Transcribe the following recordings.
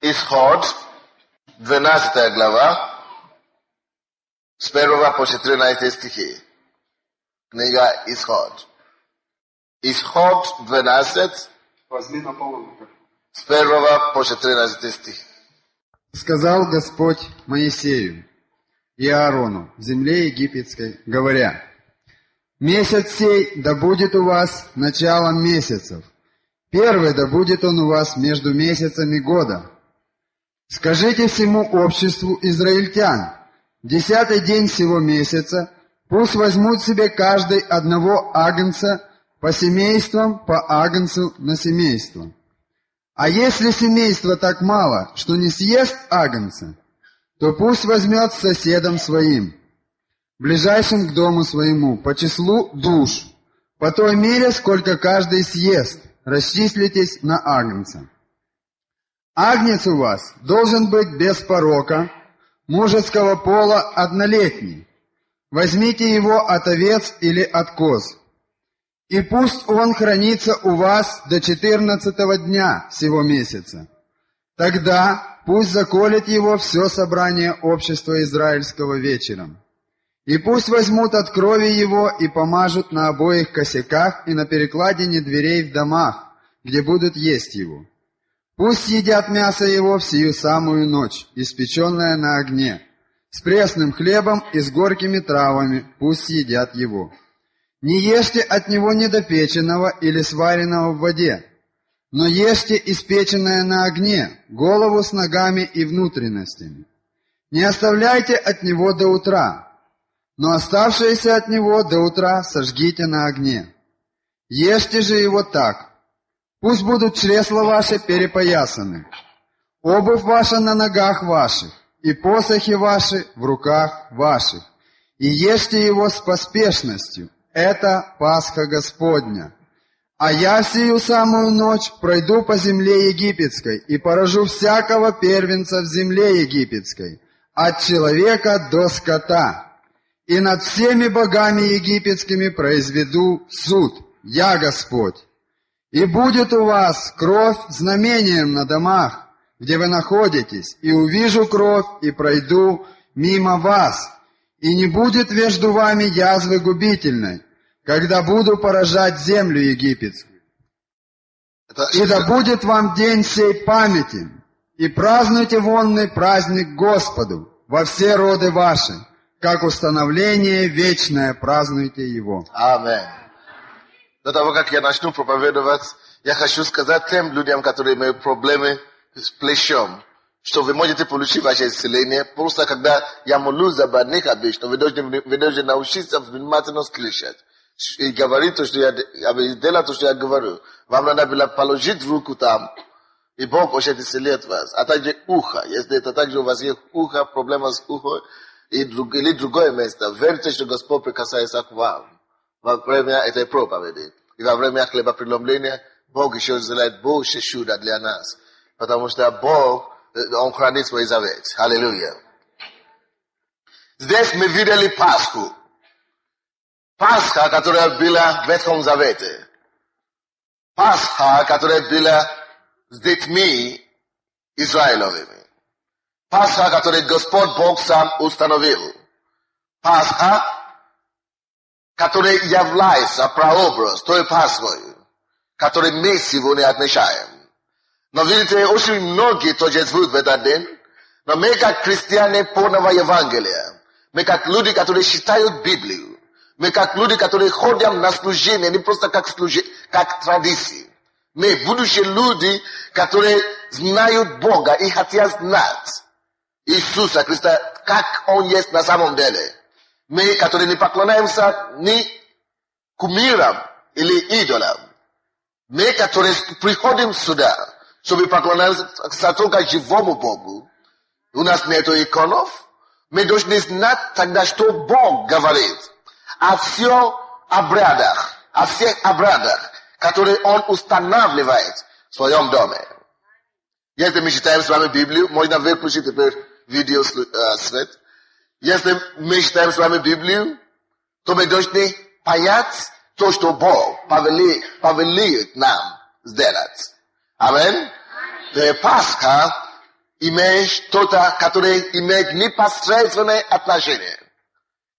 Исход, 12 глава, с 1 по 14 стихи. Книга Исход. Исход 12, с 1 по 14 стих. Сказал Господь Моисею и Аарону в земле египетской, говоря: «Месяц сей да будет у вас началом месяцев, первый да будет он у вас между месяцами года. Скажите всему обществу израильтян: 10-й день сего месяца пусть возьмут себе каждый одного агнца по семействам, по агнцу на семейство. А если семейство так мало, что не съест агнца, то пусть возьмет с соседом своим, ближайшим к дому своему, по числу душ, по той мере, сколько каждый съест, расчислитесь на агнца. Агнец у вас должен быть без порока, мужеского пола однолетний. Возьмите его от овец или от коз. И пусть он хранится у вас до 14-го дня сего месяца. Тогда пусть заколет его все собрание общества израильского вечером. И пусть возьмут от крови его и помажут на обоих косяках и на перекладине дверей в домах, где будут есть его. Пусть едят мясо его в сию самую ночь, испеченное на огне, с пресным хлебом и с горькими травами, пусть едят его. Не ешьте от него недопеченного или сваренного в воде, но ешьте испеченное на огне, голову с ногами и внутренностями. Не оставляйте от него до утра, но оставшееся от него до утра сожгите на огне. Ешьте же его так. Пусть будут чресла ваши перепоясаны, обувь ваша на ногах ваших, и посохи ваши в руках ваших, и ешьте его с поспешностью. Это Пасха Господня. А я сию самую ночь пройду по земле египетской и поражу всякого первенца в земле египетской, от человека до скота, и над всеми богами египетскими произведу суд. Я Господь. И будет у вас кровь знамением на домах, где вы находитесь, и увижу кровь, и пройду мимо вас, и не будет между вами язвы губительной, когда буду поражать землю египетскую. И да будет вам день сей памятен, и празднуйте вонный праздник Господу во все роды ваши, как установление вечное празднуйте его». Аминь. До того, как я начну проповедовать, я хочу сказать тем людям, которые имеют проблемы с плечом, что вы можете получить ваше исцеление, просто когда я молюсь за больных обычно, вы должны научиться внимательно слышать и говорить то, что делать то, что я говорю. Вам надо было положить руку там, и Бог хочет исцелить вас. А также ухо, если это также у вас есть ухо, проблема с ухом, или другое место, верьте, что Господь прикасается к вам. Во время этой проповеди и во время хлебопреломления Бог еще сделает больше чуда для нас. Потому что Бог, Он хранит свой завет. Аллилуйя. Здесь мы видели Пасху. Пасха, которая была в Ветхом Завете. Пасха, которая была с детьми Израилевыми. Пасха, которую Господь Бог сам установил. Пасха, который является прообраз той Пасхой, который мы сегодня отмечаем. Но видите, очень многие торжествуют в этот день, но мы как христиане полного Евангелия, мы как люди, которые читают Библию, мы как люди, которые ходят на служение, не просто как традиции. Мы будущие люди, которые знают Бога и хотят знать Иисуса Христа, как Он есть на самом деле. Мы, которые не поклоняемся ни кумирам или идолам. Мы, которые приходим сюда, чтобы поклоняться только живому Богу. У нас нет иконов. Мы должны знать тогда, что Бог говорит о всех обрядах, которые Он устанавливает в своем доме. Если мы читаем с вами Библию, можно выключить теперь видеосвет. Если мы читаем с вами Библию, то мы должны понять то, что Бог повелит нам сделать. Аминь. Пасха имеешь то-то, который имеет непосредственное отношение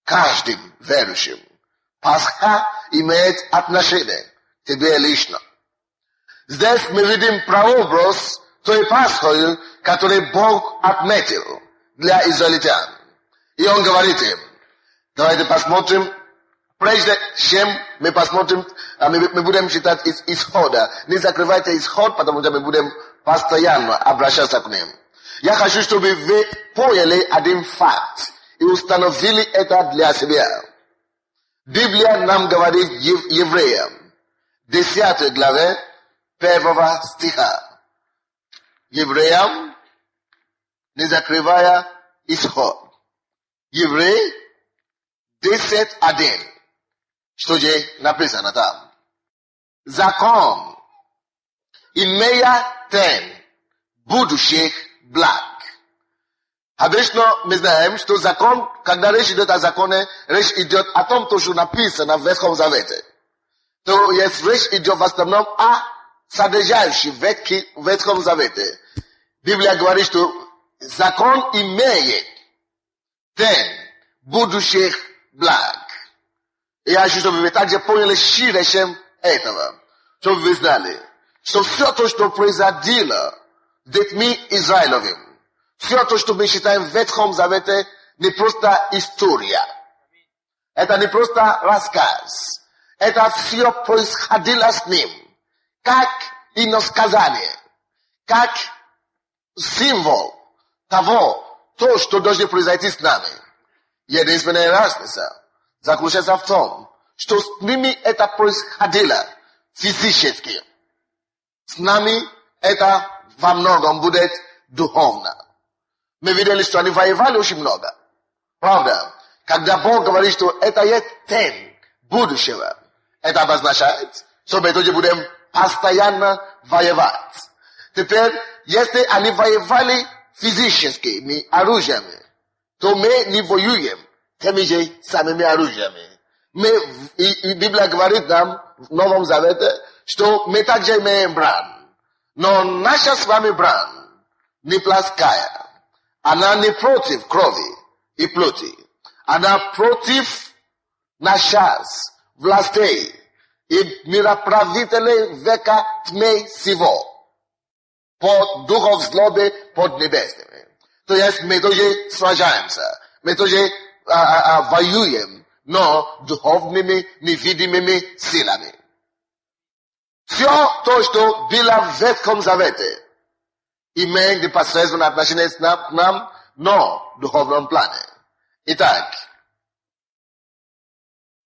к каждым верующим. Пасха имеет отношение к тебе лично. Здесь мы видим прообраз той Пасхи, который Бог отметил для израильтян. И Он говорит им, давайте посмотрим, прежде чем мы посмотрим, мы будем читать из Исхода. Не закрывайте Исход, потому что мы будем постоянно обращаться к ним. Я хочу, чтобы вы поняли один факт и установили это для себя. Библия нам говорит евреям, 10 главе, 1 стиха. Евреям, не закрывая Исход. Еврей 10:1. Что же написано там? Закон, имея тень будущих благ. Обычно мы знаем, что закон, когда речь идет о законе, речь идет о том, что написано в Ветхом Завете. То есть речь идет в основном о содержащем в Ветхом Завете. Библия говорит, что закон имеет тень будущих благ. И я хочу, чтобы вы также поняли шире этого. Чтобы вы знали, что все то, что произошло с детьми Израилевым, все то, что мы считаем в Ветхом Завете, не просто история. Это не просто рассказ. Это все происходило с ним. Как иносказание. Как символ того, то, что должно произойти с нами. Единственная разница заключается в том, что с ними это происходило физически. С нами это во многом будет духовно. Мы видели, что они воевали очень много. Правда? Когда Бог говорит, что это есть тень будущего, это обозначает, что мы тоже будем постоянно воевать. Теперь, если они воевали физическими оружиями, то мы не воюем теми же самими оружиями. И Библия говорит нам в Новом Завете, что мы также имеем брань. Но наша с вами брань не плоская. Она не против крови и плоти. Она против начальств, властей и мироправителей века тьмы сего. Под духов злобы под небесными. То есть мы тоже сражаемся. Мы тоже воюем, но духовными невидимыми силами. Все то, что было в Ветхом Завете, имеет непосредственное отношение к нам, но в духовном плане. Итак,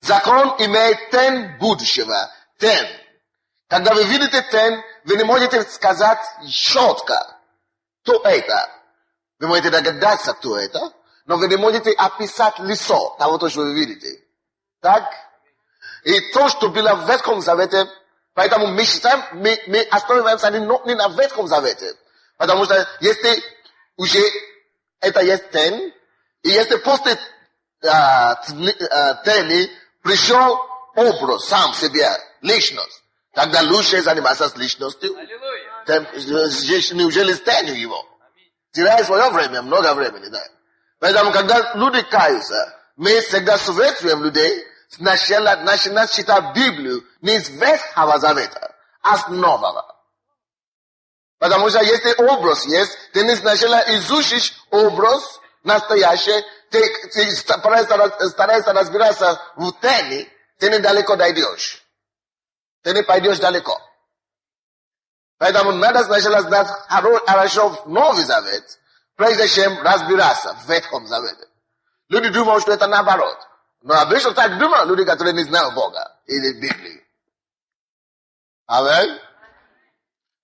закон имеет тень будущего. Тень. Когда вы видите тень, вы не можете сказать четко, кто это. Вы можете догадаться, кто это, но вы не можете описать лицо того, что вы видите. Так? И то, что было в Ветхом Завете, поэтому мы считаем, мы останавливаемся не на Ветхом Завете. Потому что если уже это есть тень, и если после тени пришел образ сам себе, личность, тогда лучше заниматься с личностью. Неужели с тенью его? Теряя свое время, много времени, да. Поэтому, когда люди каются, мы всегда советуем людей сначала начинать читать Библию не из Ветхого Завета, а с Нового. Потому что если образ есть, ты не сначала изучишь образ настоящий, ты стараешься разбираться в тени, ты недалеко дойдешь. Ты не пойдешь далеко. Поэтому надо сначала знать хорошо Новый Завет, прежде чем разбираться в Ветхом Завете. Люди думают, что это наоборот. Но обычно так думают люди, которые не знают Бога или Библии. Аминь.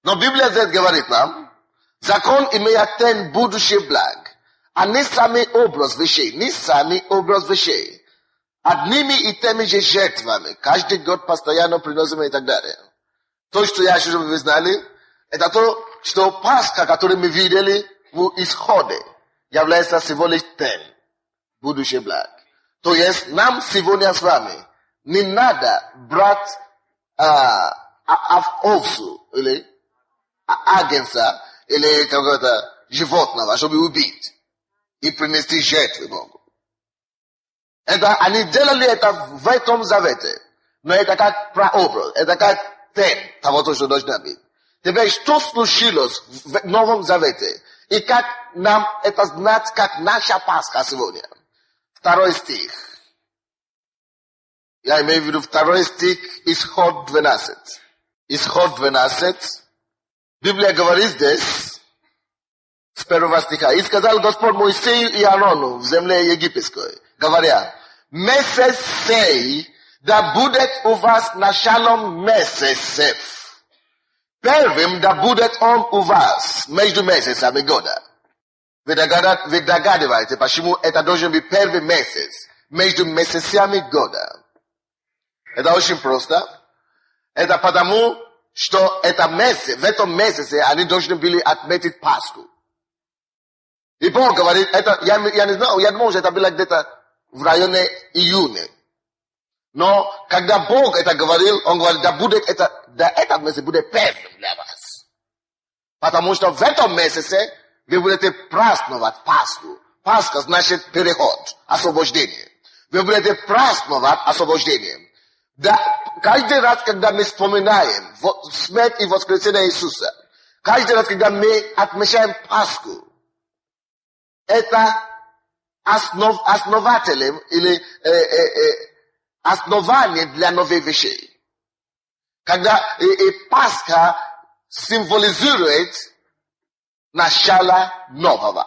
Но Библия здесь говорит нам, закон имеет тень будущих благ, а не сами образ вещей, Одними и теми же жертвами, каждый год постоянно приносим и так далее. То, что я хочу, чтобы вы знали, это то, что Пасха, которую мы видели в Исходе, является всего лишь тень будущих благ. То есть нам сегодня с вами не надо брать овцу или агенца или какого-то животного, чтобы убить и принести жертвы Богу. Это, они делали это в этом завете. Но это как прообраз, это как тень того, что должно быть. Теперь, что случилось в Новом Завете? И как нам это знать, как наша Пасха сегодня? 2 стих. Я имею в виду 2 стих, Исход 12. Исход 12. Библия говорит здесь, с 1 стиха. «И сказал Господь Моисею и Аарону в земле египетской, говоря, месяц сей да будет у вас началом месяцев. Первым да будет он у вас между месяцами года». Вы догадываете, почему это должен быть первый месяц между месяцами года. Это очень просто. Это потому, что это месяц, в этом месяце они должны были отметить Пасху. И Бог говорит, это, я не знаю, я думал, что это было где-то в районе июня. Но когда Бог это говорил, Он говорит, да этот месяц будет первым для вас. Потому что в этом месяце вы будете праздновать Пасху. Пасха значит переход, освобождение. Вы будете праздновать освобождение. Да, каждый раз, когда мы вспоминаем смерть и воскресение Иисуса, каждый раз, когда мы отмечаем Пасху, это основателем или основание для новых вещей. Когда Пасха символизирует начало нового.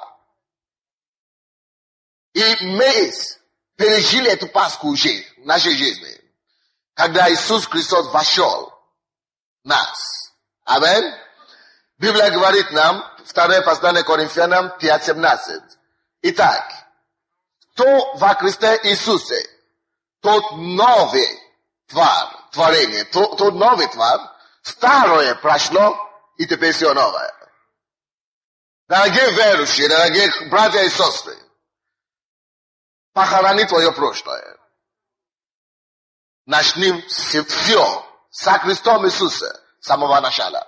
И мы пережили эту Пасху уже в нашей жизни. Когда Иисус Христос вошел в нас. Аминь. Библия говорит нам, 2 послание Коринфянам 5:17. Итак, кто во Христе Иисусе, тот новый творение, тот новый тварь, старое прошло, и теперь все новое. Дорогие верующие, дорогие братья и сестры, похорони твое прошлое. Начни все со Христом Иисуса с самого начала.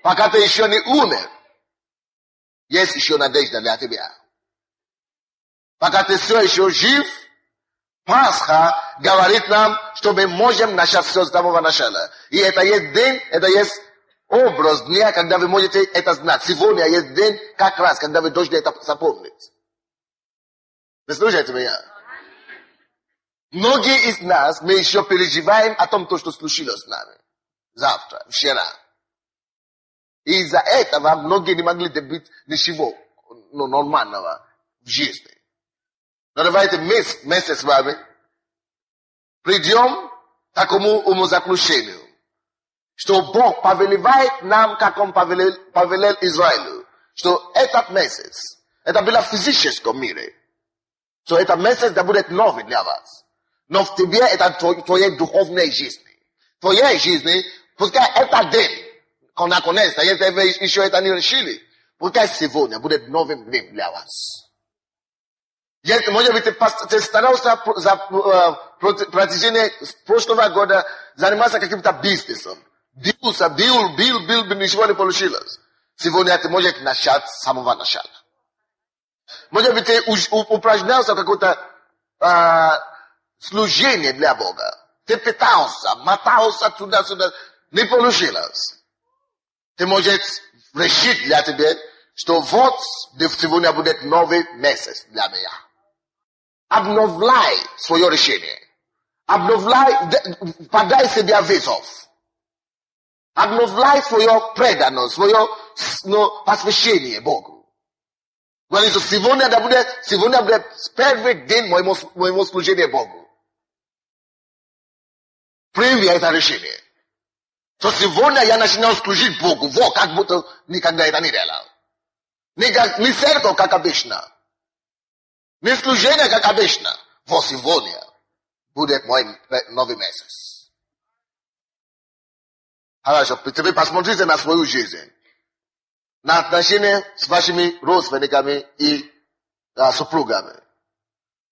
Пока ты еще не умер, есть еще надежда для тебя. Пока ты все еще жив, Пасха говорит нам, что мы можем начать все с самого начала. И это есть день, это есть образ дня, когда вы можете это знать. Сегодня есть день, как раз, когда вы должны это запомнить. Вы слушаете меня? Многие из нас, мы еще переживаем о том, что случилось с нами. Завтра, вчера. И из-за этого многие не могли добить ничего нормального в жизни. Но давайте вместе с вами придем к такому умозаключению, что Бог повелевает нам, как Он повелел Израилю, что этот месяц, это было в физическом мире, что этот месяц да будет новый для вас. Но в тебе это твоей духовной жизни. Твоей жизни, пускай этот день, наконец-то, если вы еще это не решили, пускай сегодня будет новым днем для вас. Если, может быть, ты старался за протяжении прошлого года заниматься каким-то бизнесом. Бился, бил, ничего не получилось. Сегодня ты можешь начать с самого начала. Может быть, ты упражнялся в какое-то служение для Бога. Ты пытался, мотался туда-сюда, не получилось. Ты можешь решить для тебя, что вот сегодня будет новый месяц для меня. Обновляй свое решение. Подай себе вызов. Обновляй свое преданность, свое посвящение Богу. Говорит, что сегодня будет первый день моего служения Богу. Прими это решение. Что сегодня я начинаю служить Богу, вот как будто никогда это не делал. Не церковь, как обычно. Не служение, как обычно. Вот сегодня будет мой новый месяц. Хорошо, теперь посмотрите на свою жизнь. На отношения с вашими родственниками и супругами.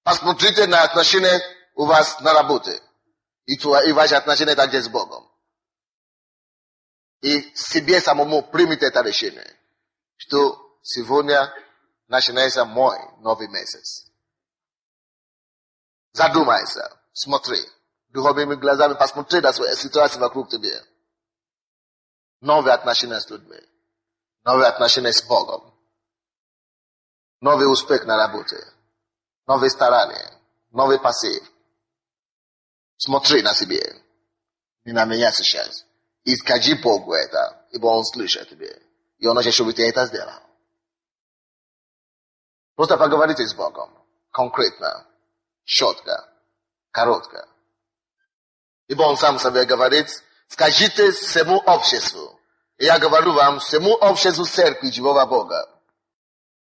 Посмотрите на отношения у вас на работе. И ваши отношения также с Богом. И себе самому примите это решение. что сегодня начинается мой новый месяц. Задумайся, смотри, духовными глазами посмотри на свою ситуацию вокруг тебя. Новые отношения с людьми, новые отношения с Богом, новый успех на работе, новые старания, новый пассив. Смотри на себя, не на меня сейчас. И скажи Богу это, ибо Он слышит тебя. И Он хочет, чтобы ты это сделал. Просто поговорите с Богом. Конкретно, четко, коротко. Ибо Он сам себе говорит, скажите всему обществу. И я говорю вам, всему обществу церкви живого Бога.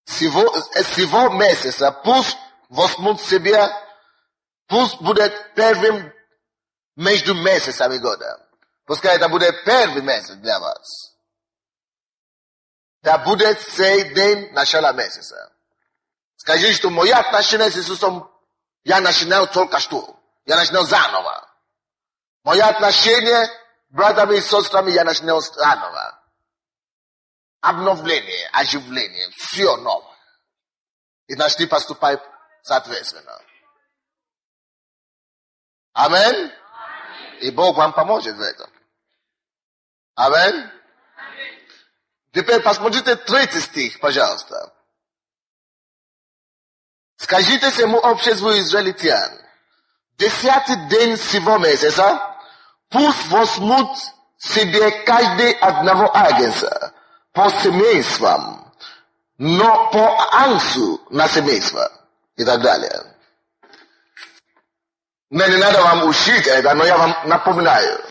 Всего месяца пусть возьмут себе, пусть будет первым между месяцами года. Пускай это будет первый месяц для вас. Да будет сей день начала месяца. Скажи, что мои отношения с Иисусом я начинал только что. Я начинал заново. Мои отношения с братьями и сестрами я начинал заново. Обновление, оживление, все новое. И начни поступать соответственно. Аминь. И Бог вам поможет в этом. Аминь. Теперь посмотрите 3 стих, пожалуйста. Скажите всему обществу израильтян, 10-й день сего месяца, пусть возьмут себе каждый одного агнца по семействам, но по ангсу на семейство и так далее. Мне не надо вам учить это, но я вам напоминаю,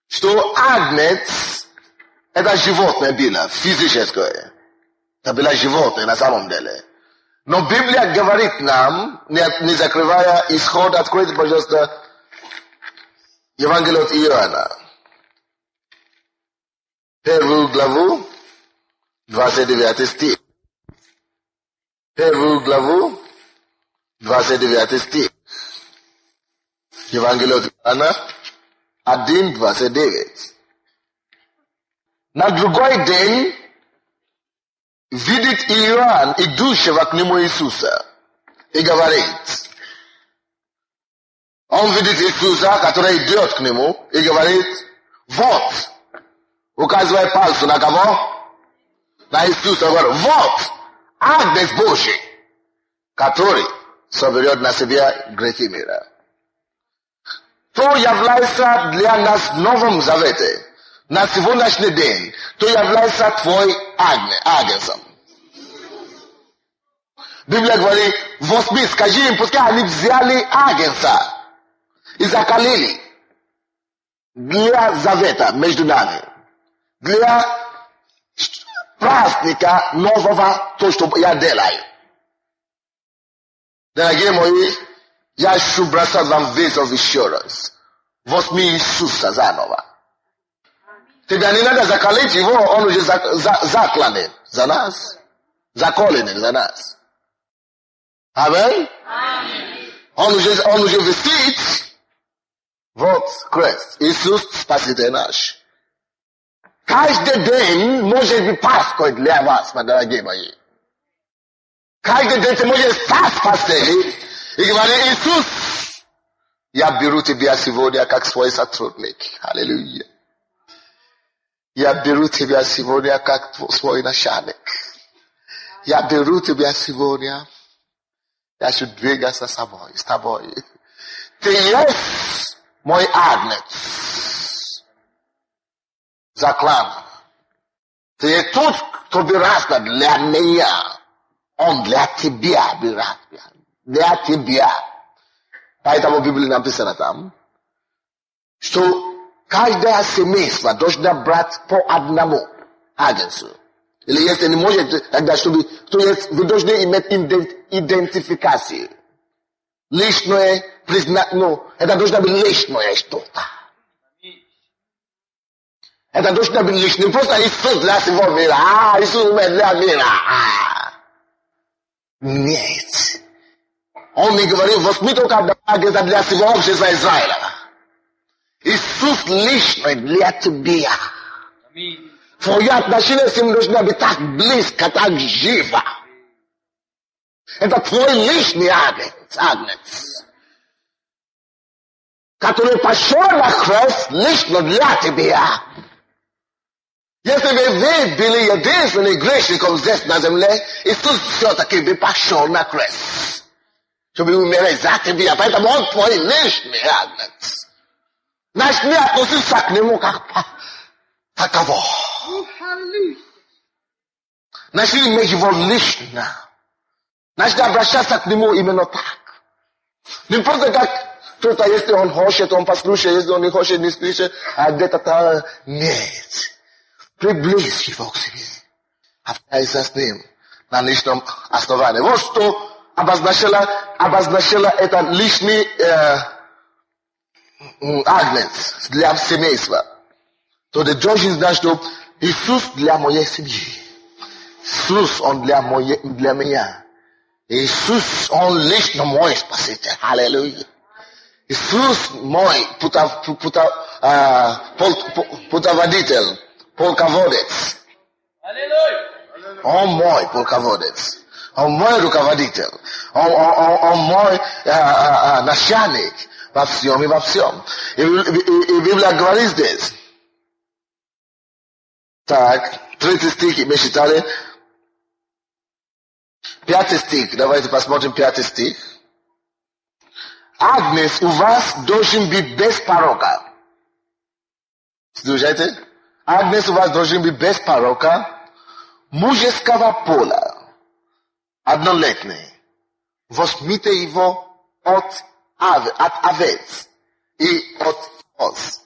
что агнец это животное было, физическое. Это было животное на самом деле. Но Библия говорит нам, не закрывая исход, откройте, пожалуйста, Евангелие от Иоанна. 1 главу, 29 стих. 1 главу, 29 стих. Евангелие от Иоанна 1:29. На другой день видит Иоанн идущего к нему Иисуса и говорит. Он видит Иисуса, который идет к нему и говорит, вот, указывая пальцем на кого? На Иисуса, говорит, вот, агнец Божий, который соберет на себя грехи мира. То является для нас в Новом Завете, на сегодняшний день, то является твой агнцем. Библия говорит, возьми, скажи им, пускай они взяли агнца и закалили для завета между нами, для праздника нового, то, что я делаю. Дорогие мои, я хочу бросать вам вызов еще раз. Возьми Иисуса заново. Тебе не надо закалить его, он уже закланный за нас. Заколенный за нас. Аминь? Он уже висит. Вот крест. Иисус Спаситель наш. Каждый день может быть Пасхой для вас, мои дорогие мои. Каждый день ты можешь стать в постели и говорить, Иисус, я беру тебя сегодня как свой сотрудник. Аллилуйя. Я беру тебя сегодня как свой начальник. Я беру тебя сегодня. Я хочу двигаться с тобой. Ты есть мой агнец. Заклан. Ты тот, кто берется для меня. Он для тебя берется. Для тебя. Поэтому в Библии написано там, что каждое семейство должно брать по одному агнцу. Или если не может, тогда чтобы, то есть вы должны иметь идентификацию. Личное признать, ну, это должно быть личное что-то. Это должно быть личное. Просто Иисус для всего мира. Иисус для мира. Нет. Он не говорил, возьми только агнца для всего общества Израиля. Иисус лично для тебя. Twoje отношения с ним должны быть так близко, так живо. Это твой личный агнец, который пошел на крест лично для тебя. Если бы вы были единственным грешником здесь на земле, Иисус все-таки бы пошел на крест, чтобы умереть за тебя. Поэтому он твой личный агнец. Значит, не относишься к нему как таково. Значит, иметь его лично. Значит, обращаться к нему именно так. Не просто как кто-то, если он хочет, он послушает, если он не хочет, не слышит, а где-то нет. Приблизь его к себе. Общайся с ним на личном основании. Вот что обозначало это личный агнец для семейства. То ты должен знать, что Иисус для моей семьи. Иисус, Он для меня. Иисус, Он лично мой спаситель. Аллилуйя. Иисус мой путеводитель, полководец. Он мой полководец. Он мой руководитель. Он мой начальник во всем и во всем. И Библия говорит здесь. Так, 3 стих мы читали. 5 стих. Давайте посмотрим 5 стих. Агнец у вас должен быть без порока. Слушайте. Агнец у вас должен быть без порока, мужеского пола, однолетний. Возьмите его от овец и от коз.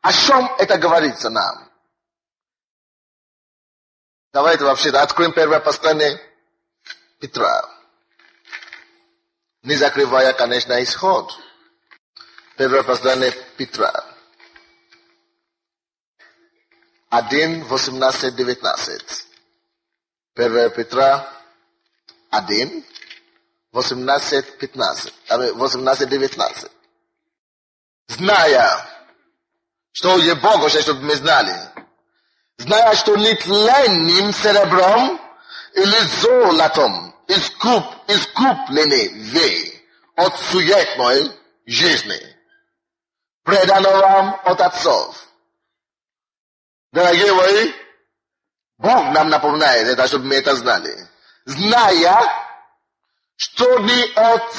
О чем это говорится нам? Давайте вообще откроем первое послание Петра. Не закрывая, конечно, исход. Первое послание Петра. 1, 18, 19. 1 Петра 1, 18, 15. 18, 19. Зная, что есть Бог, чтобы мы знали. Зная, что нетленным серебром или золотом искуплены вы от суетной жизни, преданного вам от отцов. Дорогие мои, Бог нам напоминает это, чтобы мы это знали. Зная, что не от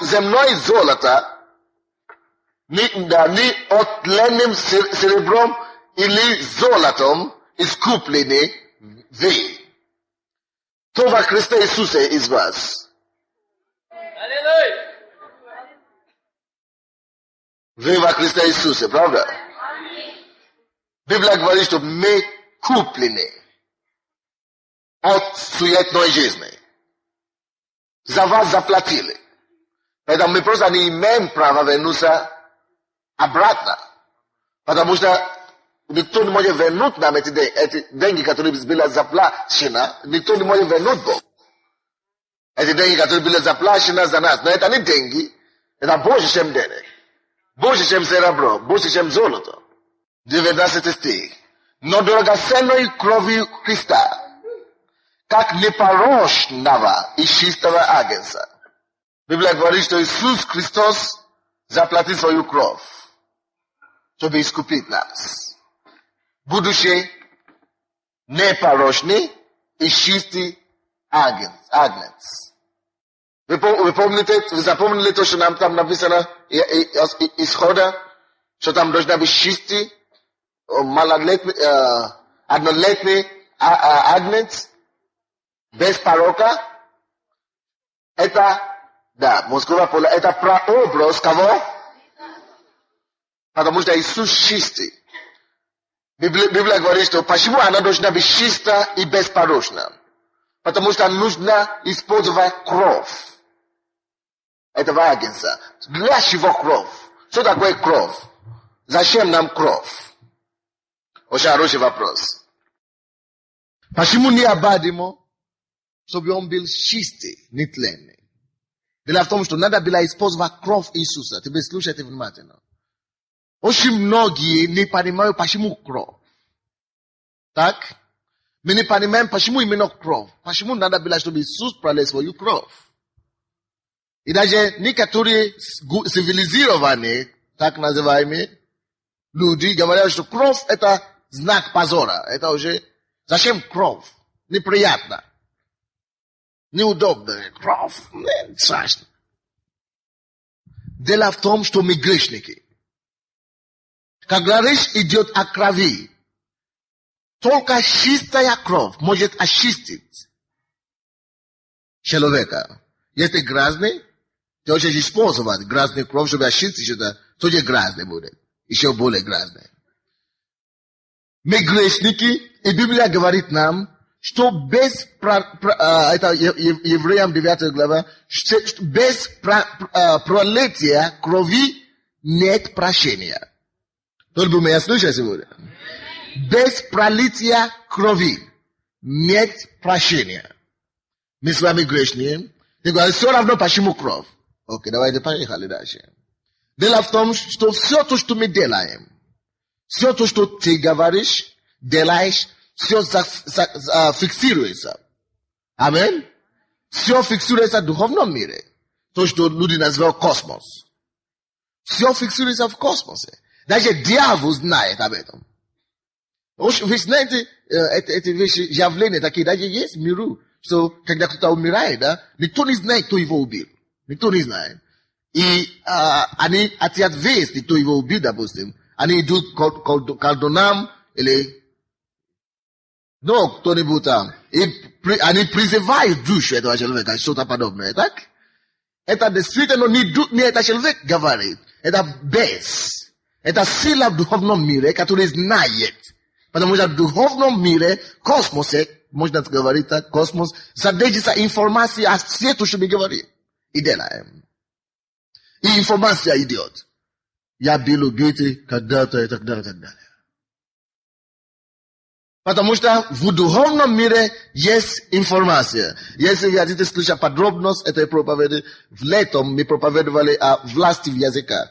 земной золота, не от тленным серебром или золотом искуплены вы. То во Христе Иисусе из вас. Вы во Христе Иисусе, правда? Библия говорит, что мы куплены от суетной жизни. За вас заплатили. Поэтому мы просто не имеем права вернуться обратно. Потому что никто не может вернуть нам эти деньги, которые были заплачены. Никто не может вернуть Бог. Эти деньги, которые были заплачены за нас. Но это не деньги. Это больше, чем денег. Больше, чем серебро. Больше, чем золото. 19 стих. Но драгоценной кровью Христа, как непорочного и чистого агнца. Библия говорит, что Иисус Христос заплатил свою кровь, чтобы искупить нас. Будучи непорочный и чистый агнец. Вы помните, вы запомнили то, что нам там написано исхода, что там должна быть чистый, однолетний агнец, без порока? Это, да, мужского пола, это прообраз кого? Потому что Иисус чистый. Библия говорит, что почему она должна быть чиста и беспорочна? Потому что нужно использовать кровь этого агнца. Для чего кровь? Что такое кровь? Зачем нам кровь? Очень хороший вопрос. Почему необходимо, чтобы он был чистый, нетленный? Дело в том, что надо было использовать кровь Иисуса. Теперь слушайте внимательно. Очень многие не понимают, почему кровь. Так? Мы не понимаем, почему именно кровь. Почему надо было, чтобы Иисус пролил свою кровь. И даже некоторые цивилизированные, так называемые, люди говорят, что кровь это знак позора. Это уже, зачем кровь? Неприятно. Неудобно. Кровь, страшно. Дело в том, что мы грешники. Когда речь идет о крови, только чистая кровь может очистить человека. Если грязный, ты хочешь использовать грязную кровь, чтобы очистить это, то же грязный будет. Еще более грязный. Мы грешники, и Библия говорит нам, что без, это Евреям 9 глава, что без пролития крови нет прощения. Только бы меня слышали сегодня. Без пролития крови нет прощения. Мы с вами грешные. И говорят, все равно почему кровь. Окей, давайте поехали дальше. Дело в том, что все то, что мы делаем, все то, что ты говоришь, делаешь, все фиксируется. Амин? Все фиксируется в духовном мире. То, что люди называют космос. Все фиксируется в космосе. Даже дьявол знает об этом. Вы знаете, эти вещи, явления такие, даже есть в миру, что когда кто-то умирает, да, никто не знает, кто его убил. Никто не знает. И они хотят вести, кто его убил, допустим. Они идут к колдунам или кто-нибудь там. И они призывают душу этого человека, что-то подобное, так? Это действительно не этот человек говорит. Это бес. Это сила в духовном мире, которая знает. Потому что в духовном мире, космосе, можно говорить так, космос, содержится информация о свету, что мы говорим. И делаем. И информация идет. Я был убит когда-то и так далее, и так далее. Потому что в духовном мире есть информация. Если вы хотите слышать подробность этой проповеди, в летом мы проповедовали о власти языка.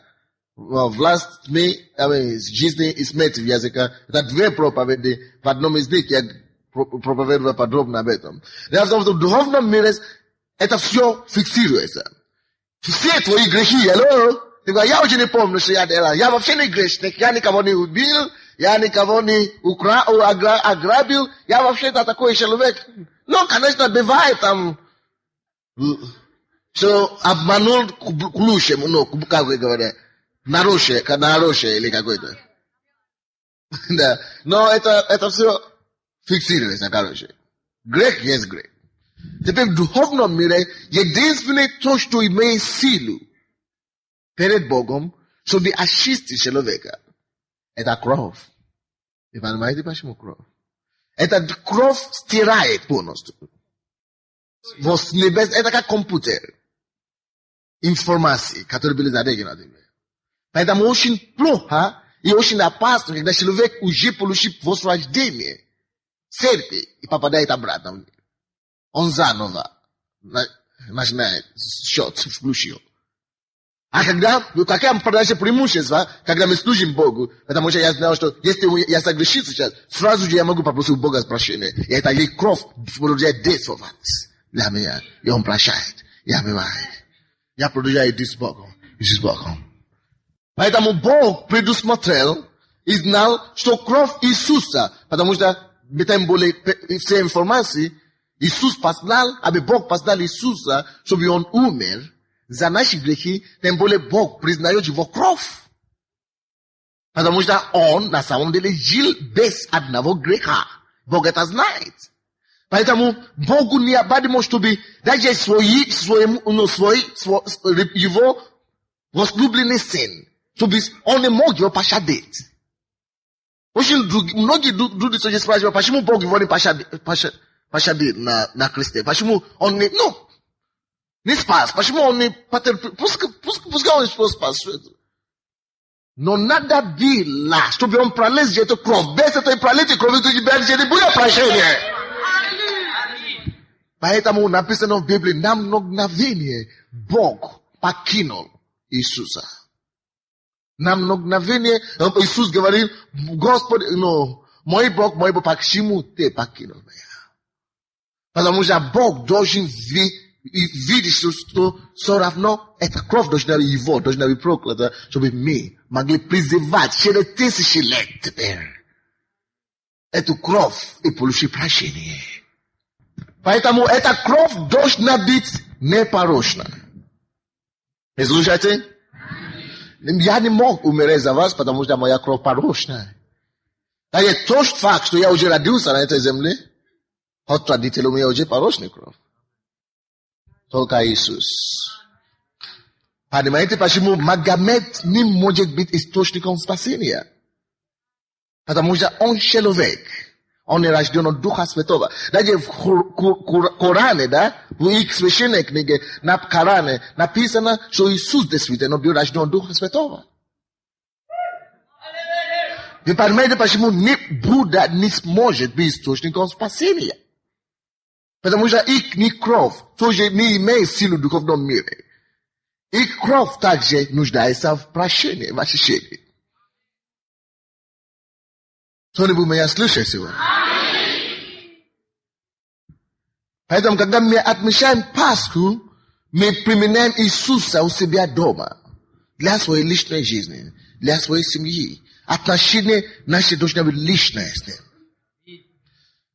Власть жизни и смерти в языка. Это две проповеди. В одном из них я проповедовал подробно об этом. В духовном мире это все фиксируется. Все твои грехи, алло? Я очень не помню, что я делал. Я вообще не грешник. Я никого не убил. Я никого не ограбил. Я вообще-то такой человек. Ну, конечно, бывает там, что обманул к лучшему, ну, как вы говорите, нарочие или какой-то. Да. Но это все фиксируется, короче. Грех есть грех. Теперь в духовном мире единственное то, что имеет силу перед Богом, чтобы очистить человека, это кровь. Вы понимаете, почему кровь? Эта кровь стирает полностью. С небес, это как компьютер. Информации, которые были задействованы. Поэтому очень плохо и очень опасно, когда человек уже получил возрождение церкви и попадает обратно. Он заново начинает счет включил. А какая продажа преимущества, когда мы служим Богу, потому что я знал, что если я согрешил сейчас, сразу же я могу попросить у Бога прощения. И это есть кровь продолжает действовать для меня. И Он прощает. И омывает. Я продолжаю идти с Богом. Поэтому Бог предусмотрел и знал, что кровь Иисуса, потому что тем более все информации, Иисус послал, Бог послал Иисуса, чтобы Он умер за наши грехи, тем более Бог признает его кровь. Потому что Он на самом деле жил без одного греха. Бог это знает. Поэтому Богу необходимо, чтобы даже его возлюбленный сын, чтобы Он не мог его пощадить. Очень многие люди спрашивают, почему Бог его не пощадил на кресте? Почему Он не спас? Почему Он не пускай Он не спас? Но надо было, чтобы Он пролез эту кровь. Без этой пролитой крови ты не будет прощения. Поэтому написано в Библии, на мгновение Бог покинул Иисуса. Нам мгновение Иисус говорил, Господи, мой Бог по чему ты покинул меня? Потому что Бог должен видеть, что все равно эта кровь должна быть проклята, чтобы мы могли призывать через тысячи лет теперь эту кровь и получить прощение. Поэтому эта кровь должна быть непорочна. Вы слушаете? Я не мог умереть за вас, потому что моя кровь порочная. А это тот факт, что я уже родился на этой земле, от родителей у меня уже порочная кровь. Только Иисус. Понимаете, почему Магомед не может быть источником спасения? Потому что он человек. Он не рожден от Духа Святого. Даже в Коране, да, в их священной книге, на Коране написано, что Иисус действительно был рожден от Духа Святого. Вы понимаете, почему Будда не сможет быть источником спасения? Потому что их кровь тоже не имеет силу в духовном мире. Их кровь также нуждается в прощении, в очищении. Кто-нибудь меня слышит сегодня? Поэтому, когда мы отмечаем Пасху, мы применяем Иисуса у себя дома. Для своей личной жизни, для своей семьи. Отношения наши должны быть личные с Ним.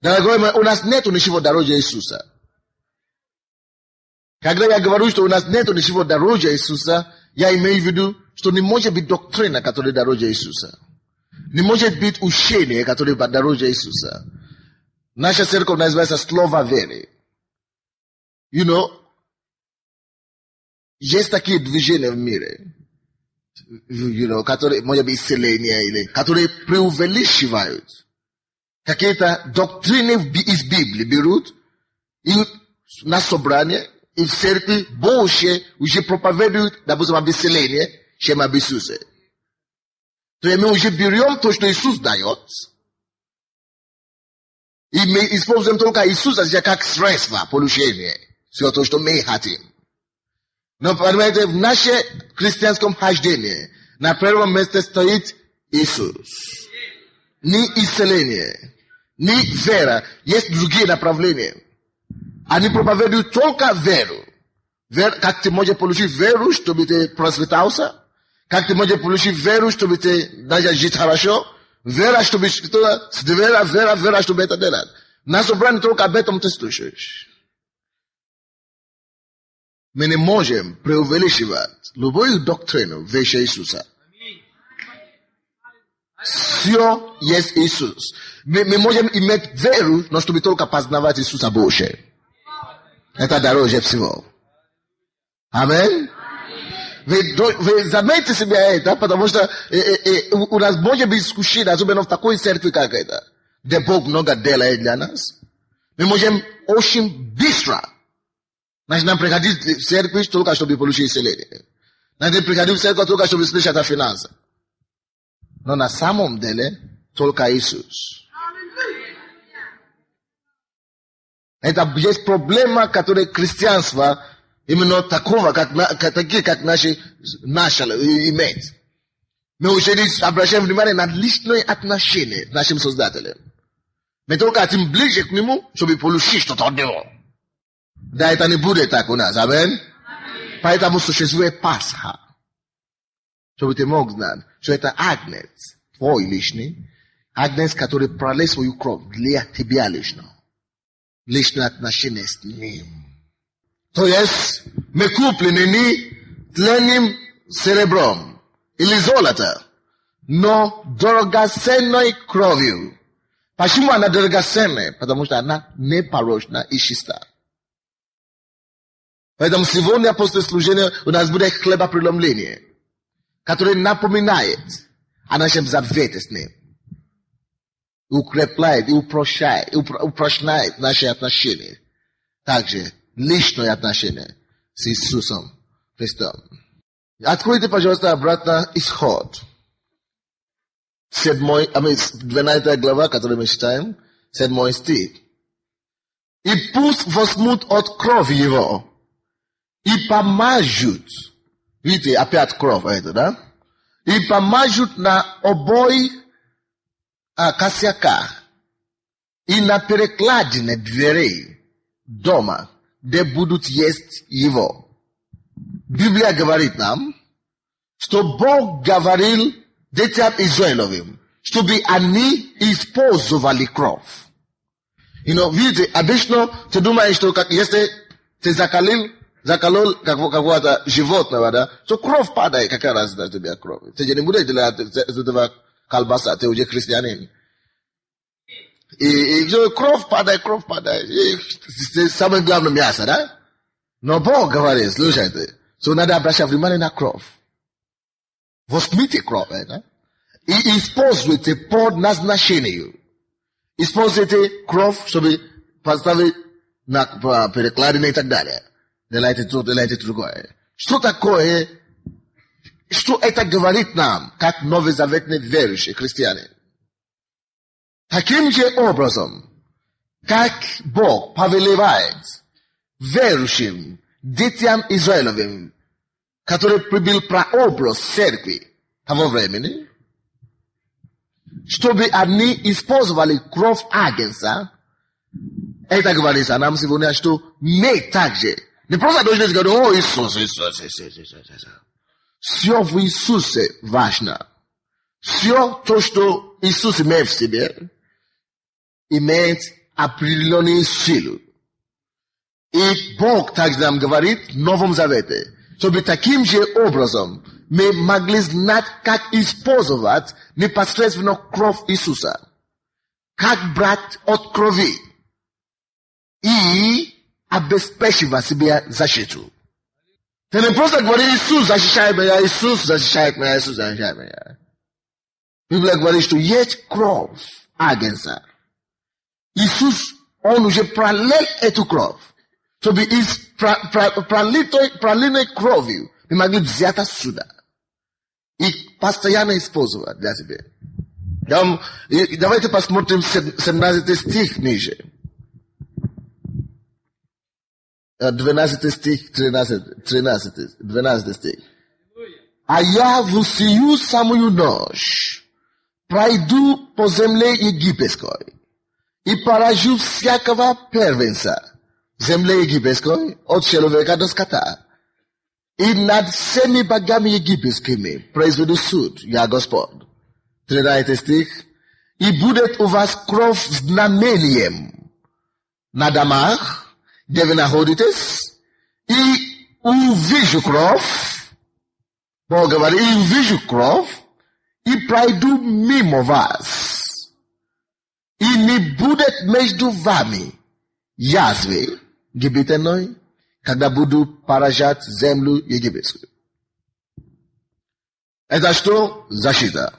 Дорогой мой, у нас нету ничего дороже Иисуса. Когда я говорю, что у нас нету ничего дороже Иисуса, я имею в виду, что не может быть доктрина, которая дороже Иисуса. Не может быть учение, которое дороже Иисуса. Наша церковь называется Слово веры. Есть такие движения в мире, которые, может быть, исцеления, или которые преувеличивают. Какие-то доктрины из Библии берут и на собрание, и в церкви больше уже проповедуют, допустим, об исцелении, чем об Иисусе. То есть мы уже берем то, что Иисус дает, и мы используем только Иисуса как средство получения всего того, что мы хотим. Но, понимаете, в нашем христианском хождении на первом месте стоит Иисус. Не исцеление, не вера. Есть другие направления. Они проповедуют только веру. Как ты можешь получить веру, чтобы ты просветался? Как ты можешь получить веру, чтобы ты даже жить хорошо? Вера, чтобы вера, чтобы это делать. На собрании только об этом ты слушаешь. Мы не можем преувеличивать любую доктрину выше Иисуса. Все есть Иисус. Мы можем иметь веру, но чтобы только познавать Иисуса больше. Это дороже всего. Аминь. Вы заметьте себе это, потому что у нас может быть искушение, особенно в такой церкви, как это, где Бог много делает для нас. Мы можем очень быстро. Значит, нам приходить в церковь только чтобы получить исцеление. Значит, приходить в церковь только чтобы слышать о финансах. Но на самом деле только Иисус. Это есть проблема, которая христианство именно такого, такие, как наши имеет. Мы уже обращаем внимание на личные отношения с нашим Создателем. Мы только хотим ближе к Нему, чтобы получить что-то от Него. Да, это не будет так у нас. Аминь. Поэтому существует Пасха. Чтобы ты мог знать, что это агнец, твой личный, агнец, который пролил свою кровь для тебя лично. Личные отношения с Ним. То есть, мы куплены не тленным серебром или золото, но драгоценной кровью. Почему она драгоценная? Потому что она непорочна и чиста. Поэтому сегодня после служения у нас будет хлебопреломление, которое напоминает о нашем завете с Ним. Укрепляет и упрочняет наши отношения. Также личные отношения с Иисусом Христом. Откройте, пожалуйста, обратно Исход. 12 глава, которую мы читаем, 7 стих. И пусть возьмут от крови его и помажут. Видите, опять кровь это, да? и помажут на обои косяках и на перекладине дверей дома, где будут есть его. Библия говорит нам, что Бог говорил детям Израилевым, чтобы они использовали кровь. Видите, обычно ты думаешь, что если ты заколол какого-то животного, да, то кровь падает, какая разница тебе кровь. Ты же не будешь делать из этого колбаса, ты уже христианин. И кровь падает. И самое главное мясо, да? Но Бог говорит, слушайте, что надо обращать внимание на кровь. Возьмите кровь, да? И используйте по назначению. Используйте кровь, чтобы поставить на перекладины и так далее. Делайте то, делайте другое. Что такое? Что это говорит нам, как новозаветные верующие христиане? Таким же образом, как Бог повелевает верующим детям Израилевым, который был прообраз церкви того времени, чтобы они использовали кровь агнца, это говорится нам сегодня, что мы также не просто должны сказать, о, Иисус. Все в Иисусе важно. Все то, что Иисус имеет в себе, имеет определенную силу. И Бог также нам говорит в Новом Завете, чтобы таким же образом мы могли знать, как использовать непосредственно кровь Иисуса. Как брать от крови и обеспечивать себе защиту. Ты не просто говоришь, Иисус защищает меня, Иисус защищает меня, Иисус защищает меня. Библия говорит, что есть кровь агнца. Иисус, Он уже пролил эту кровь. Чтобы из пролитой кровью мы могли взять отсюда. И постоянно использовать для себя. Давайте посмотрим 17 стих ниже. 12 стих, 12 стих. А я в сию самую ночь пройду по земле египетской и поражу всякого первенца в земле египетской от человека до скота. И над всеми богами египетскими произведу суд, я Господь. 13 стих. И будет у вас кровь знамением на домах, где вы находитесь, и увижу кровь, Бог говорит, и увижу кровь, и пройду мимо вас. И не будет между вами язвы гибридной, когда буду поражать землю египетскую. Это что? Защита.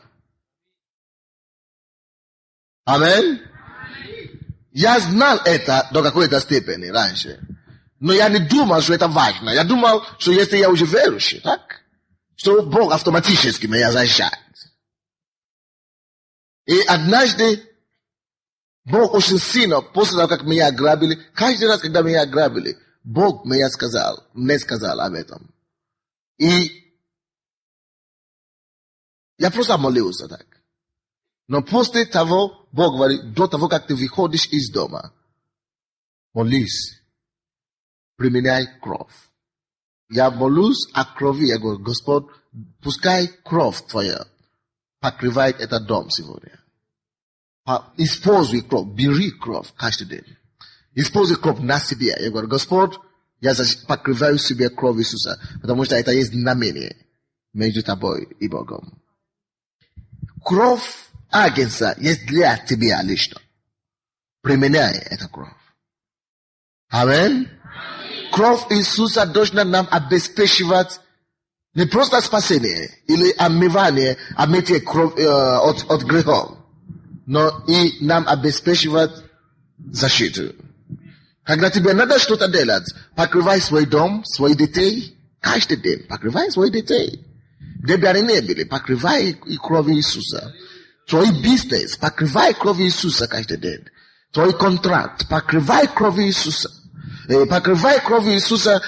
Аминь. Я знал это до какой-то степени раньше. Но я не думал, что это важно. Я думал, что если я уже верующий, так? Что Бог автоматически меня защищает. И однажды Бог очень сильно, после того, как меня ограбили, каждый раз, когда меня ограбили, Бог мне сказал об этом. И я просто молился так. Но после того, Бог говорит, до того, как ты выходишь из дома, молись, применяй кровь. Я молюсь о крови, я говорю, Господь, пускай кровь твоя покрывает этот дом сегодня. Используй кровь, бери кровь каждый день. Используй кровь на себе. Я говорю, Господь, я покрываю себе кровь Иисуса, потому что это есть знамение между тобой и Богом. Кровь агнца есть для тебя лично. Применяй эту кровь. Аминь. Кровь Иисуса должна нам обеспечивать не просто спасение или омывание, омытие от грехов, но и нам обеспечивать защиту. Когда тебе надо что-то делать, покрывай свой дом, своих детей, каждый день, покрывай своих детей. Где бы они не были, покрывай кровью Иисуса. Твой бизнес, покрывай кровью Иисуса каждый день. Твой контракт, покрывай кровью Иисуса. Покрывай кровью Иисуса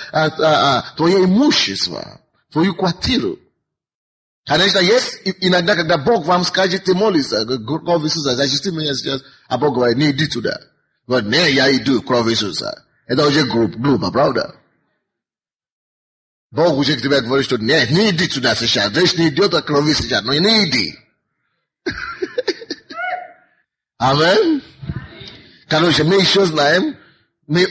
твое имущество, твою квартиру. Конечно, есть иногда, когда Бог вам скажет, ты молишься, кровь Иисуса, защити меня сейчас, а Бог говорит, не иди туда. Говорит, не, я иду, кровь Иисуса. Это уже глупо, правда? Бог уже к тебе говорит, что нет, не иди туда сейчас, здесь не идет, а крови сейчас, но не иди. Амин. Короче, мы еще знаем, мы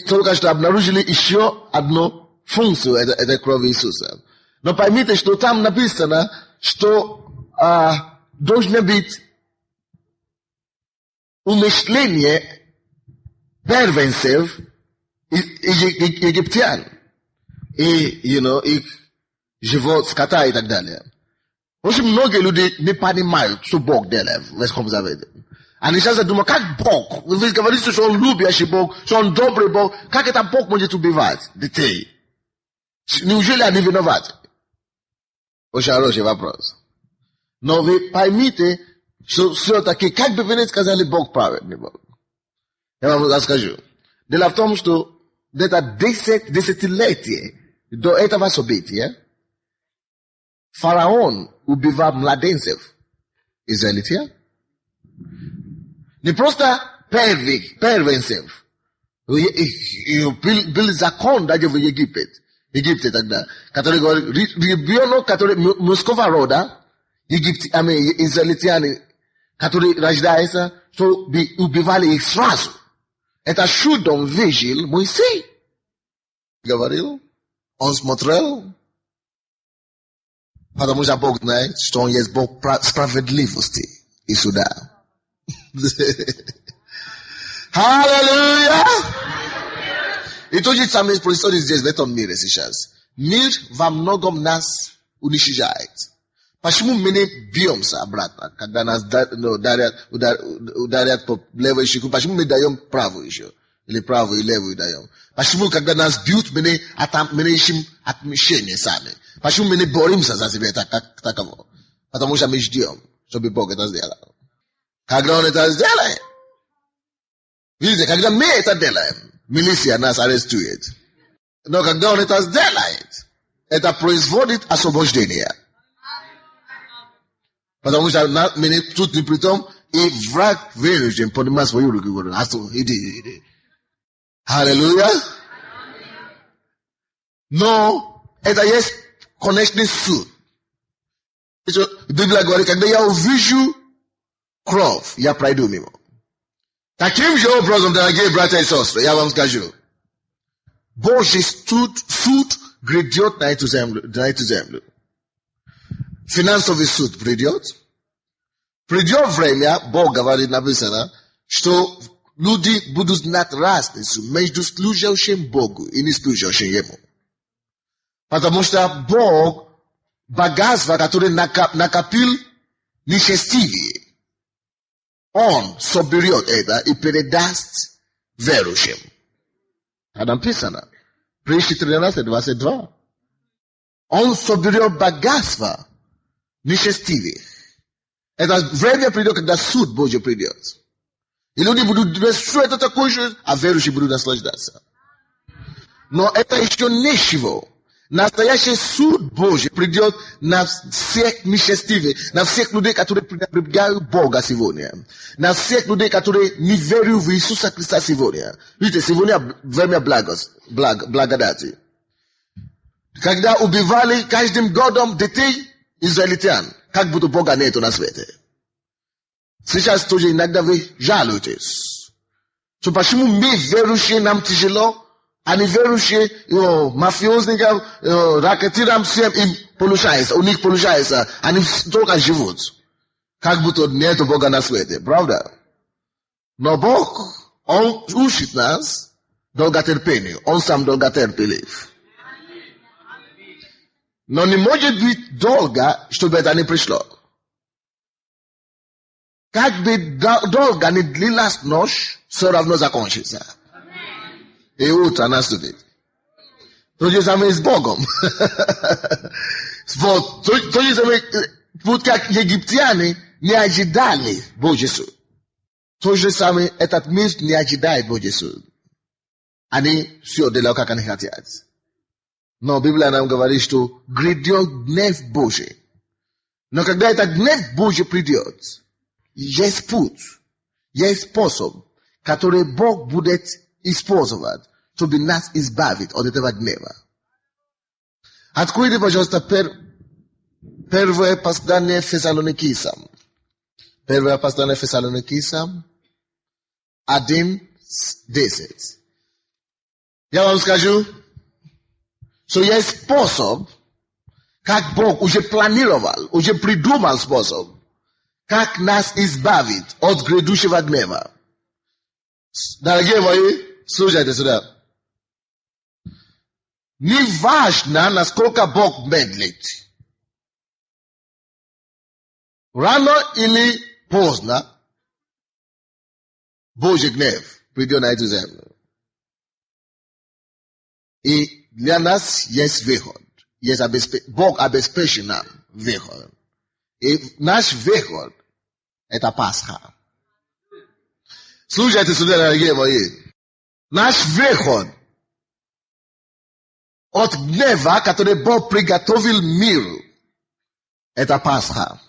только что обнаружили еще одну функцию этой крови Иисуса. Но поймите, что там написано, что должно быть умышление первенцев египтян. И, их живот, скота и так далее. Очень многие люди не понимают, что Бог делает в Ветхом Завете. Они сейчас думают, как Бог? Вы говорите, что Он любящий Бог, что Он добрый Бог. Как это Бог может убивать детей? Неужели они виноваты? Очень хороший вопрос. Но вы поймите, что все-таки, как бы вы не сказали, Бог праведный Бог. Я вам расскажу. Дело в том, что где-то 10 десятилетий до этого события фараон убивал младенцев израильтян. Не просто первенцев. Был закон даже в Египте тогда, который говорит, ребенок, который мужского рода, израильтяне, который рождается, что убивали их сразу. Это чудом видел Моисей. Говорил, он смотрел, потому что Бог знает, что он есть Бог справедливости и суда. Аллилуйя! И то же самое происходит здесь, в этом мире сейчас. Мир во многом нас уничтожает. Почему мы не бьемся обратно, когда нас ударят по левой щеку? Почему мы даем правую еще? Или правую и левую даем? Почему, когда нас бьют, мы не ищем отмщение сами? Почему мы не боремся за себя таково? Потому что мы ждем, чтобы Бог это сделал. Когда Он это сделает, видите, когда мы это делаем, милиция нас арестует. Но когда Он это сделает, это производит освобождение. Потому что мы тут не при том, и враг вынужден поднимать свою руку и говорит, иди. Аллилуйя. Но это есть конечный суд. Библия говорит, когда я увижу кровь, я пройду мимо. Таким же образом, дорогие братья и сестры, я вам скажу, Божий суд грядет на эту землю. Финансовый суд придет. Придет время, Бог говорит, написано, что люди будут знать разницу между служащим Богу и не служащим Ему. Потому что Бог, богатство, которое накопил нечестивые, Он соберет это и передаст верующим. Это написано. Притчи 13:22. Он соберет богатство нечестивых. Это время придет, когда суд Божий придет. И люди будут думать, что это такое же, а верующие будут наслаждаться. Но это еще ничего. Настоящий суд Божий придет на всех нечестивых, на всех людей, которые пренебрегают Бога сегодня. На всех людей, которые не верят в Иисуса Христа сегодня. Видите, сегодня время благодати. Когда убивали каждым годом детей израильтян, как будто Бога нету на свете. Сейчас тоже иногда вы жалуетесь. So, почему мы, верующие, нам тяжело, а неверующие, мафиозникам, ракетирам, всем им получается, у них получается, они только живут. Как будто нету Бога на свете, правда? Но Бог, Он учит нас долготерпению, Он сам долготерпелив. Но не может быть долго, чтобы это не пришло. Как бы долго не длилась ночь, все равно закончится. И утро наступит. То же самое с Богом. Вот, то же самое, вот как египтяне не ожидали Божий суд. То же самое этот мир не ожидает Божий суд. Они все делают, как они хотят. Но Библия нам говорит, что грядет гнев Божий Но когда этот гнев Божий придет, есть путь, есть способ, который Бог будет использовать, чтобы нас избавить от этого гнева. Откройте, пожалуйста, первое послание Фессалоникийцам. Первое послание Фессалоникийцам 1:10. Я вам скажу, что есть способ, как Бог уже планировал, уже придумал способ, как нас избавить от грядущего гнева. Дорогие мои, слушайте сюда. Не важно, насколько Бог медлит. Рано или поздно Божий гнев придет на эту землю. И для нас есть выход. Бог обеспечит нам выход. И наш выход – это Пасха. Слушайте сюда, дорогие мои. Наш выход от гнева, который Бог приготовил миру, это Пасха.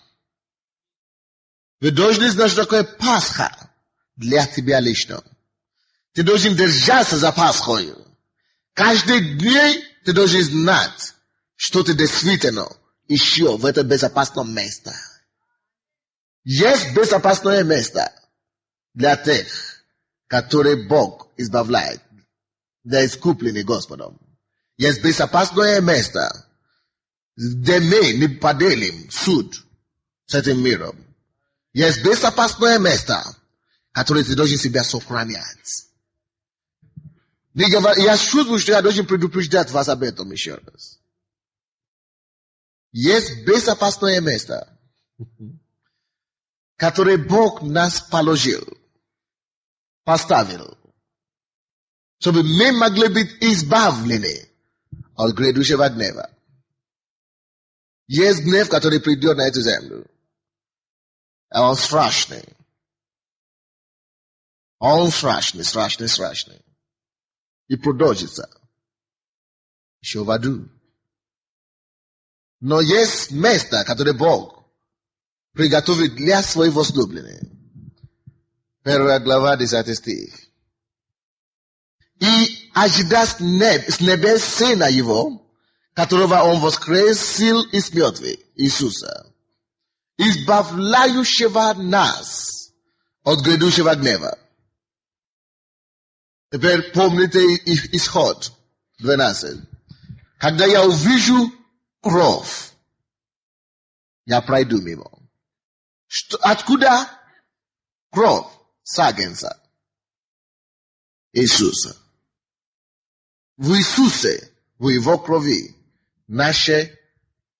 Вы должны знать, что такое Пасха для тебя лично. Ты должен держаться за Пасхой. Каждый день ты должен знать, что ты действительно еще в это безопасном месте. Есть безопасное место для тех, которые Бог избавляет, для искупленных Господом. Есть безопасное место, где мы не поделим суд с этим миром. Есть безопасное место, которое ты должен себя сохранять. Я чувствую, что я должен предупреждать вас об этом еще раз. Есть безопасное место, которое Бог нас поставил, чтобы мы могли быть избавлены от грядущего гнева. Есть гнев, который придет на эту землю. Он страшный. Он страшный. И продолжится еще в аду. Но есть место, которое Бог приготовил для своих возлюбленных. 1 глава, 10 стих. И ожидая с небес Сына Его, которого Он воскресил из мертвых, Иисуса, избавляющего нас от грядущего гнева. Теперь помните исход 12. Когда я увижу кровь, я пройду мимо. Откуда кровь сагнется? Иисуса. В Иисусе, в Его крови, наша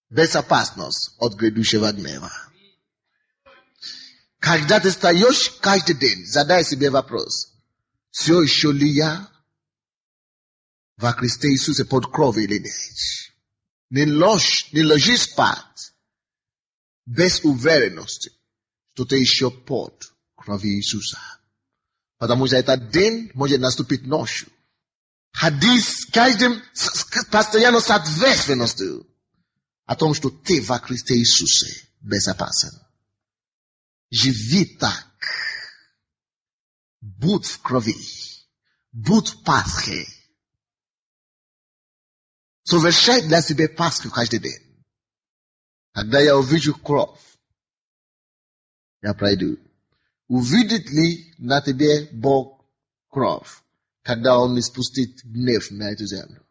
безопасность от грядущего гнева. Когда ты встаешь каждый день, задай себе вопрос. Все еще ли я во Христе Иисусе под кровью или нет? Не ложись спать без уверенности, что ты еще под кровью Иисуса. Потому что этот день может наступить ночью. Хадис каждым постоянно с ответственностью о том, что ты во Христе Иисусе безопасен. Живи так. Будь в крови. Будь в Пасхе. Совершай для себя Пасху каждый день. Когда я увижу кровь, я пройду. Увидит ли на тебе Бог кровь, когда Он испустит гнев на эту землю?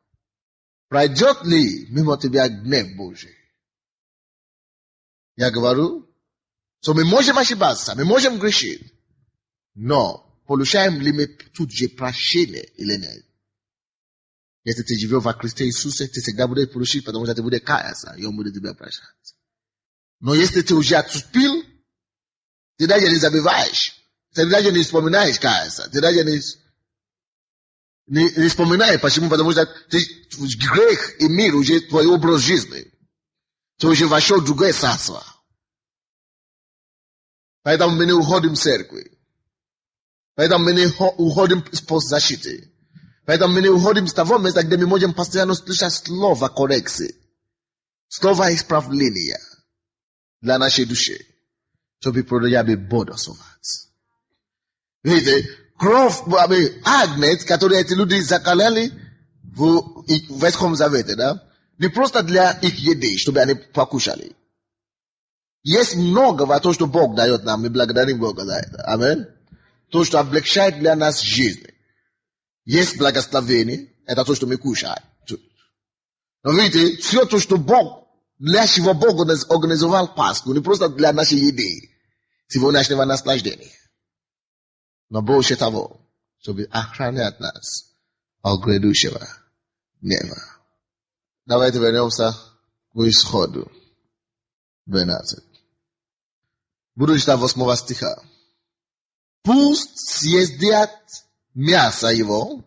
Пройдет ли мимо тебя гнев Божий? Я говорю, что мы можем ошибаться, мы можем грешить, но получаем ли мы тут же прощение или нет? Если ты живешь во Христе Иисусе, ты всегда будешь получить, потому что ты будешь каяться, и Он будет тебя прощать. Но если ты уже отступил, ты даже не забываешь, ты даже не вспоминаешь каяться, ты даже не вспоминаешь. Почему? Потому что грех и мир уже твой образ жизни. Ты уже вошел в другое царство. Поэтому мы не уходим в церкви. Поэтому мы не уходим с постзащиты. Поэтому мы не уходим с того места, где мы можем постоянно слышать слово коррекции. Слово исправления. dla naszej duszy. Żeby prodajały błogosławić. Wiecie, krew, agnet, которые эти люди закаляли в Ветхом Завете, да? Не просто для их еды, чтобы они покушали. Есть многого, то, что Бог дает нам, мы благодарим Бога за это. Аминь. То, что облегчает для нас жизнь. Есть благословение, это то, что мы кушаем. Но видите, все то, что Бог, для чего Бог организовал Пасху, не просто для нашей еды, сегодняшнего наслаждения. Но больше того, чтобы охранять нас от грядущего гнева. Давайте вернемся к Исходу 12. Буду читать 8 стиха. Пусть съедят мясо его,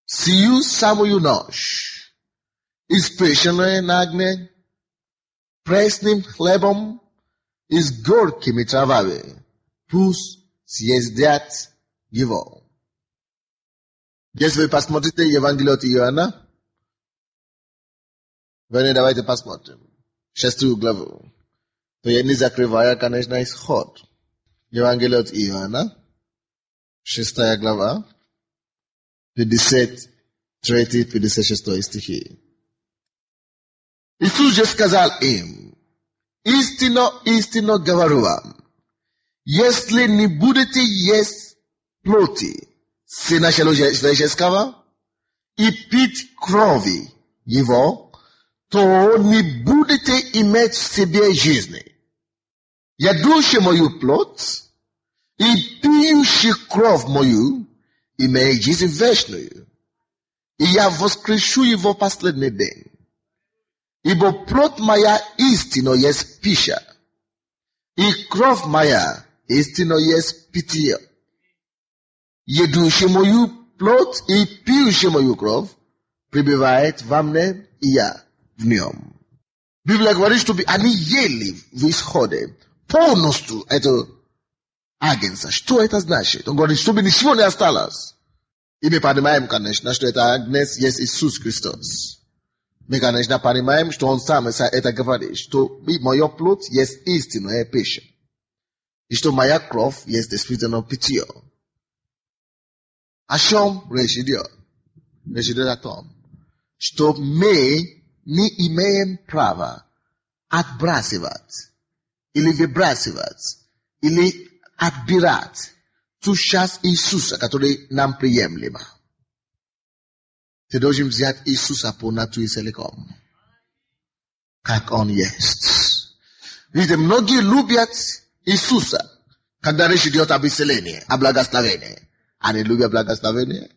сию самую ночь, испеченное на огне, пресным хлебом и с горькими травами. Пусть съедят его. Если вы посмотрите Евангелие от Иоанна, давайте посмотрим 6 главу. То я не закрываю, конечно, Исход. Евангелие от Иоанна, 6 глава, 53-56 стихи. Иисус же сказал им: истинно, истинно говорю вам, если не будете есть плоти Сына Человеческого и пить крови Его, то не будете иметь в себе жизни. Ядущий мою плоть и пьющий кровь мою имеет жизнь вечную, и я воскрешу его в последний день. Ибо плоть моя истинно есть пища, и кровь моя истинно есть питье. Едущий мою плоть и пьющий мою кровь пребывает во мне, и я в нем. Библия говорит, чтобы они ели в Исходе полностью эту агнца. Что это значит? Он говорит, чтобы ничего не осталось. И мы понимаем, конечно, что это агнец есть Иисус Христос. Мы, конечно, понимаем, что Он сам это говорит, что моя плоть есть истинная пища. И что моя кровь есть действительно питье. О чем речь идет? Речь идет о том, что мы не имеем права отбрасывать или выбрасывать или отбирать ту часть Иисуса, который нам приемлема. Ты должен взять Иисуса полностью и целиком, как Он есть. Видите, многие любят Иисуса, когда речь идет об исцелении, о благословении. Они любят благословение,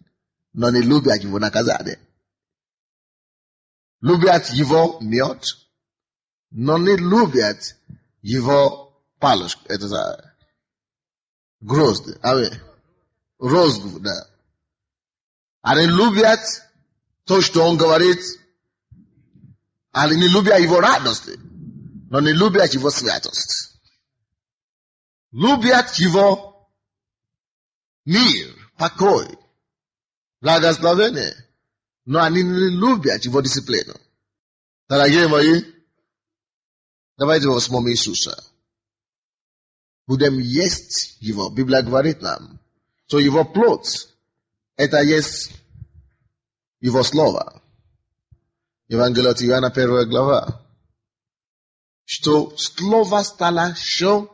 но не любят Его наказание. Любят Его мед, но не любят Его палочку. Это грозды. Розгу, да. Они любят то, что Он говорит. Они не любят Его радости, но не любят Его святость. Любят Его мир, покой, благословение, но они не любят Его дисциплину. Дорогие мои, давайте возьмем Иисуса. Будем есть Его. Библия говорит нам, что Его плоть, это есть Его Слово. Евангелие от Иоанна, 1 глава. Что Слово стало что?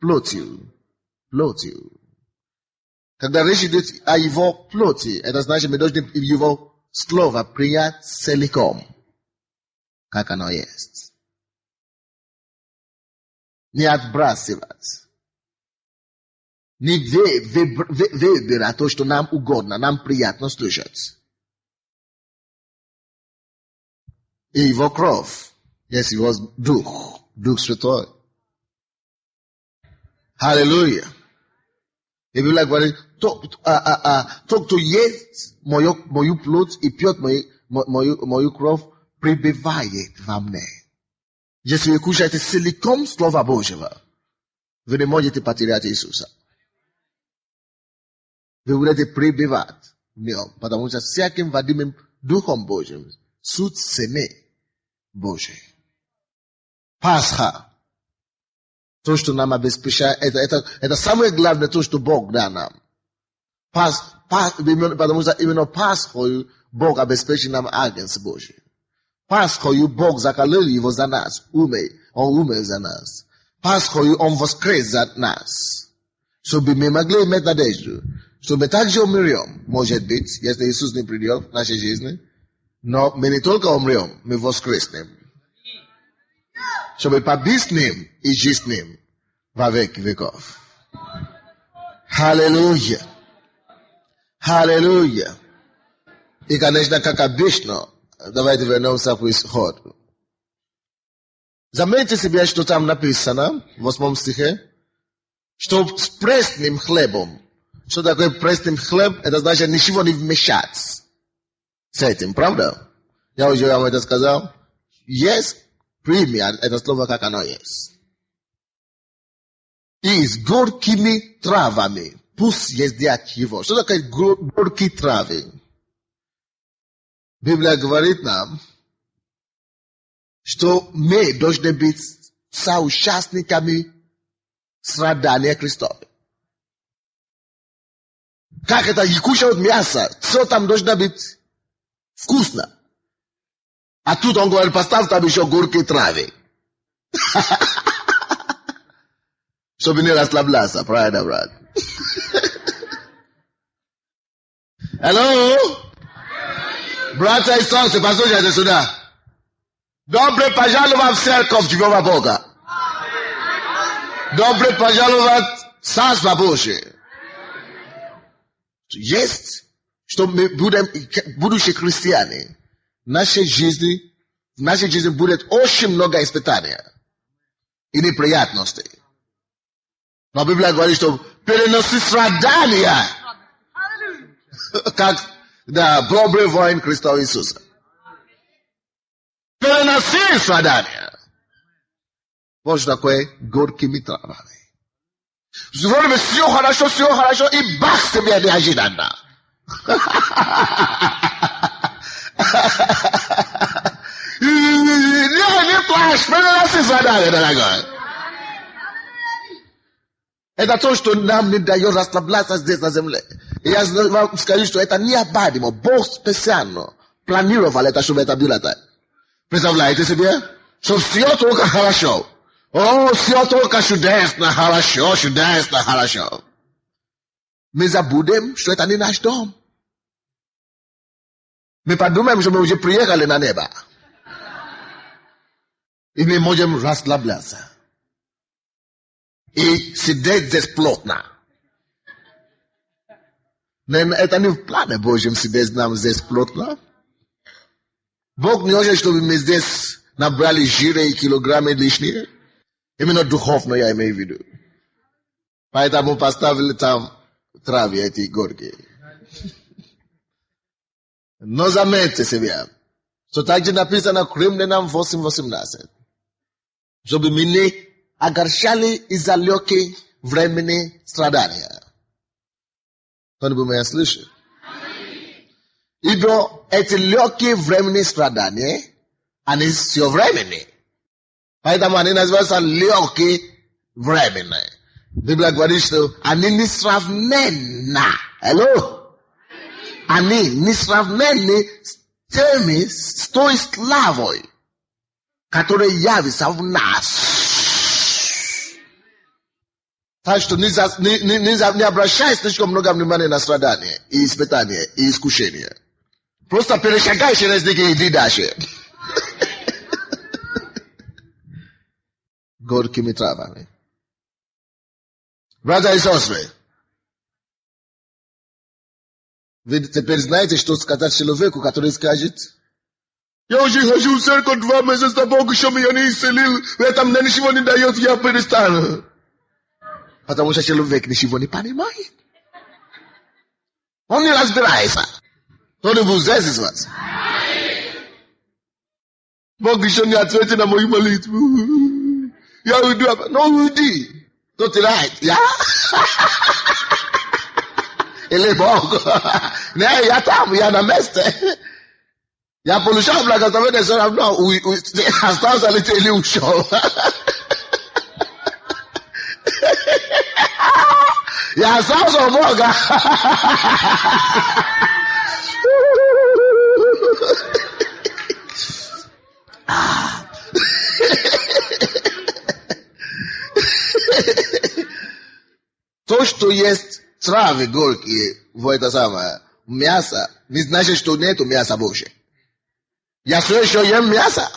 Плотью. Плотью. Когда речь идет о Его плоти, это значит, мы должны Его Слово принять целиком, как оно есть. Не отбрасывать. Не выбирать то, что нам угодно, нам приятно слушать. И Его кровь, есть Его Дух, Дух Святой. Аллилуйя. И Библия говорит, тот, кто ест мою плоть и пьет мою кровь, пребывает во мне. Если вы кушаете целиком Слова Божьего, вы не можете потерять Иисуса. Вы будете пребывать в Нем, потому что всяким водимым Духом Божьим суть сыны Божьи. Pascha. То, что нам обеспечает, это самое главное, то, что Бог дал нам. Потому что именно Пасхою Бог обеспечил нам агнца Божий. Пасхою Бог закалил его за нас, он умер за нас. Пасхою он воскрес за нас, чтобы мы могли иметь надежду, что мы также умрем, может быть, если Иисус не придет в нашей жизни, но мы не только умрем, мы воскреснем. Чтобы побыть с Ним и жить с Ним во веки веков. Аллилуйя! Аллилуйя! И, конечно, как обычно, давайте вернемся к исходу. Заметьте себе, что там написано, в 8 стихе, что с пресным хлебом. Что такое пресным хлеб? Это значит ничего не вмешать с этим, правда? Я уже вам это сказал. Есть, прими это слово, как оно есть. И с горькими травами. Пусть едят его. Что такое горькие травы? Библия говорит нам, что мы должны быть соучастниками страдания Христова. Как это и кушают мясо, все там должно быть вкусно. А тут он говорит, поставь там еще горькие травы. Чтобы не расслабляться, правда, брат? Hello? Братья и сестры, послушайте сюда. Добро пожаловать в церковь живого Бога. Добро пожаловать в Царство Божие. Есть, что мы будем, будущие христиане, в нашей жизни будет очень много испытаний и неприятностей. Но Библия говорит, что переносить страдания, как добрый воин Христа Иисуса. Переноси страдания. Вот что такое горькими травами. Вроде все хорошо, и бах тебе неожиданно. Не плачь, переноси страдания, дорогой. Это то, что нам не дает расслабляться здесь на земле. И я вам скажу, что это необходимо. Бог специально планировал это, чтобы это было так. Представляете себе? Что все только хорошо. О, все только чудесно, хорошо. Мы забудем, что это не наш дом. Мы подумаем, что мы уже приехали на небо. И мы можем расслабляться. И сидеть здесь плотно. Но это не в плане Божьем сидеть нам здесь плотно. Бог не хочет, чтобы мы здесь набрали жиры и килограммы лишние. Именно духовно я имею в виду. Поэтому поставили там травы эти горькие. Но заметьте себе, что также написано в Римлянам 8:18. Чтобы мы не огорчали из-за легких времени страдания. Кто-нибудь меня слышит? Ибо эти легкие временные страдания, они все временные. Поэтому они называются легкие временные. Библия говорит, что они несравненны. Алло? Они несравненны с теми, с той славой, которая явится в нас. Так что не обращай слишком много внимания на страдания, и испытания, и искушения. Просто перешагай через них и иди дальше. Горькими травами. Братья и сестры, вы теперь знаете, что сказать человеку, который скажет: я уже хожу в церковь 2 месяца, Бог еще меня не исцелил, в этом мне ничего не дает, я перестану. Потому что человек ничего не понимает. Он не разбирается. Кто-нибудь здесь из вас? Бог еще не ответил на мою молитву. Я уйду. Но уйди. Тут right. Я? Или Бог? Не, я там, я на месте. Я получал благословение все равно. Остался ли ты или ушел? Я остался у Бога. То, что есть травы горькие в это самое мясо, не значит, что нету мяса больше. Я все еще ем мясо.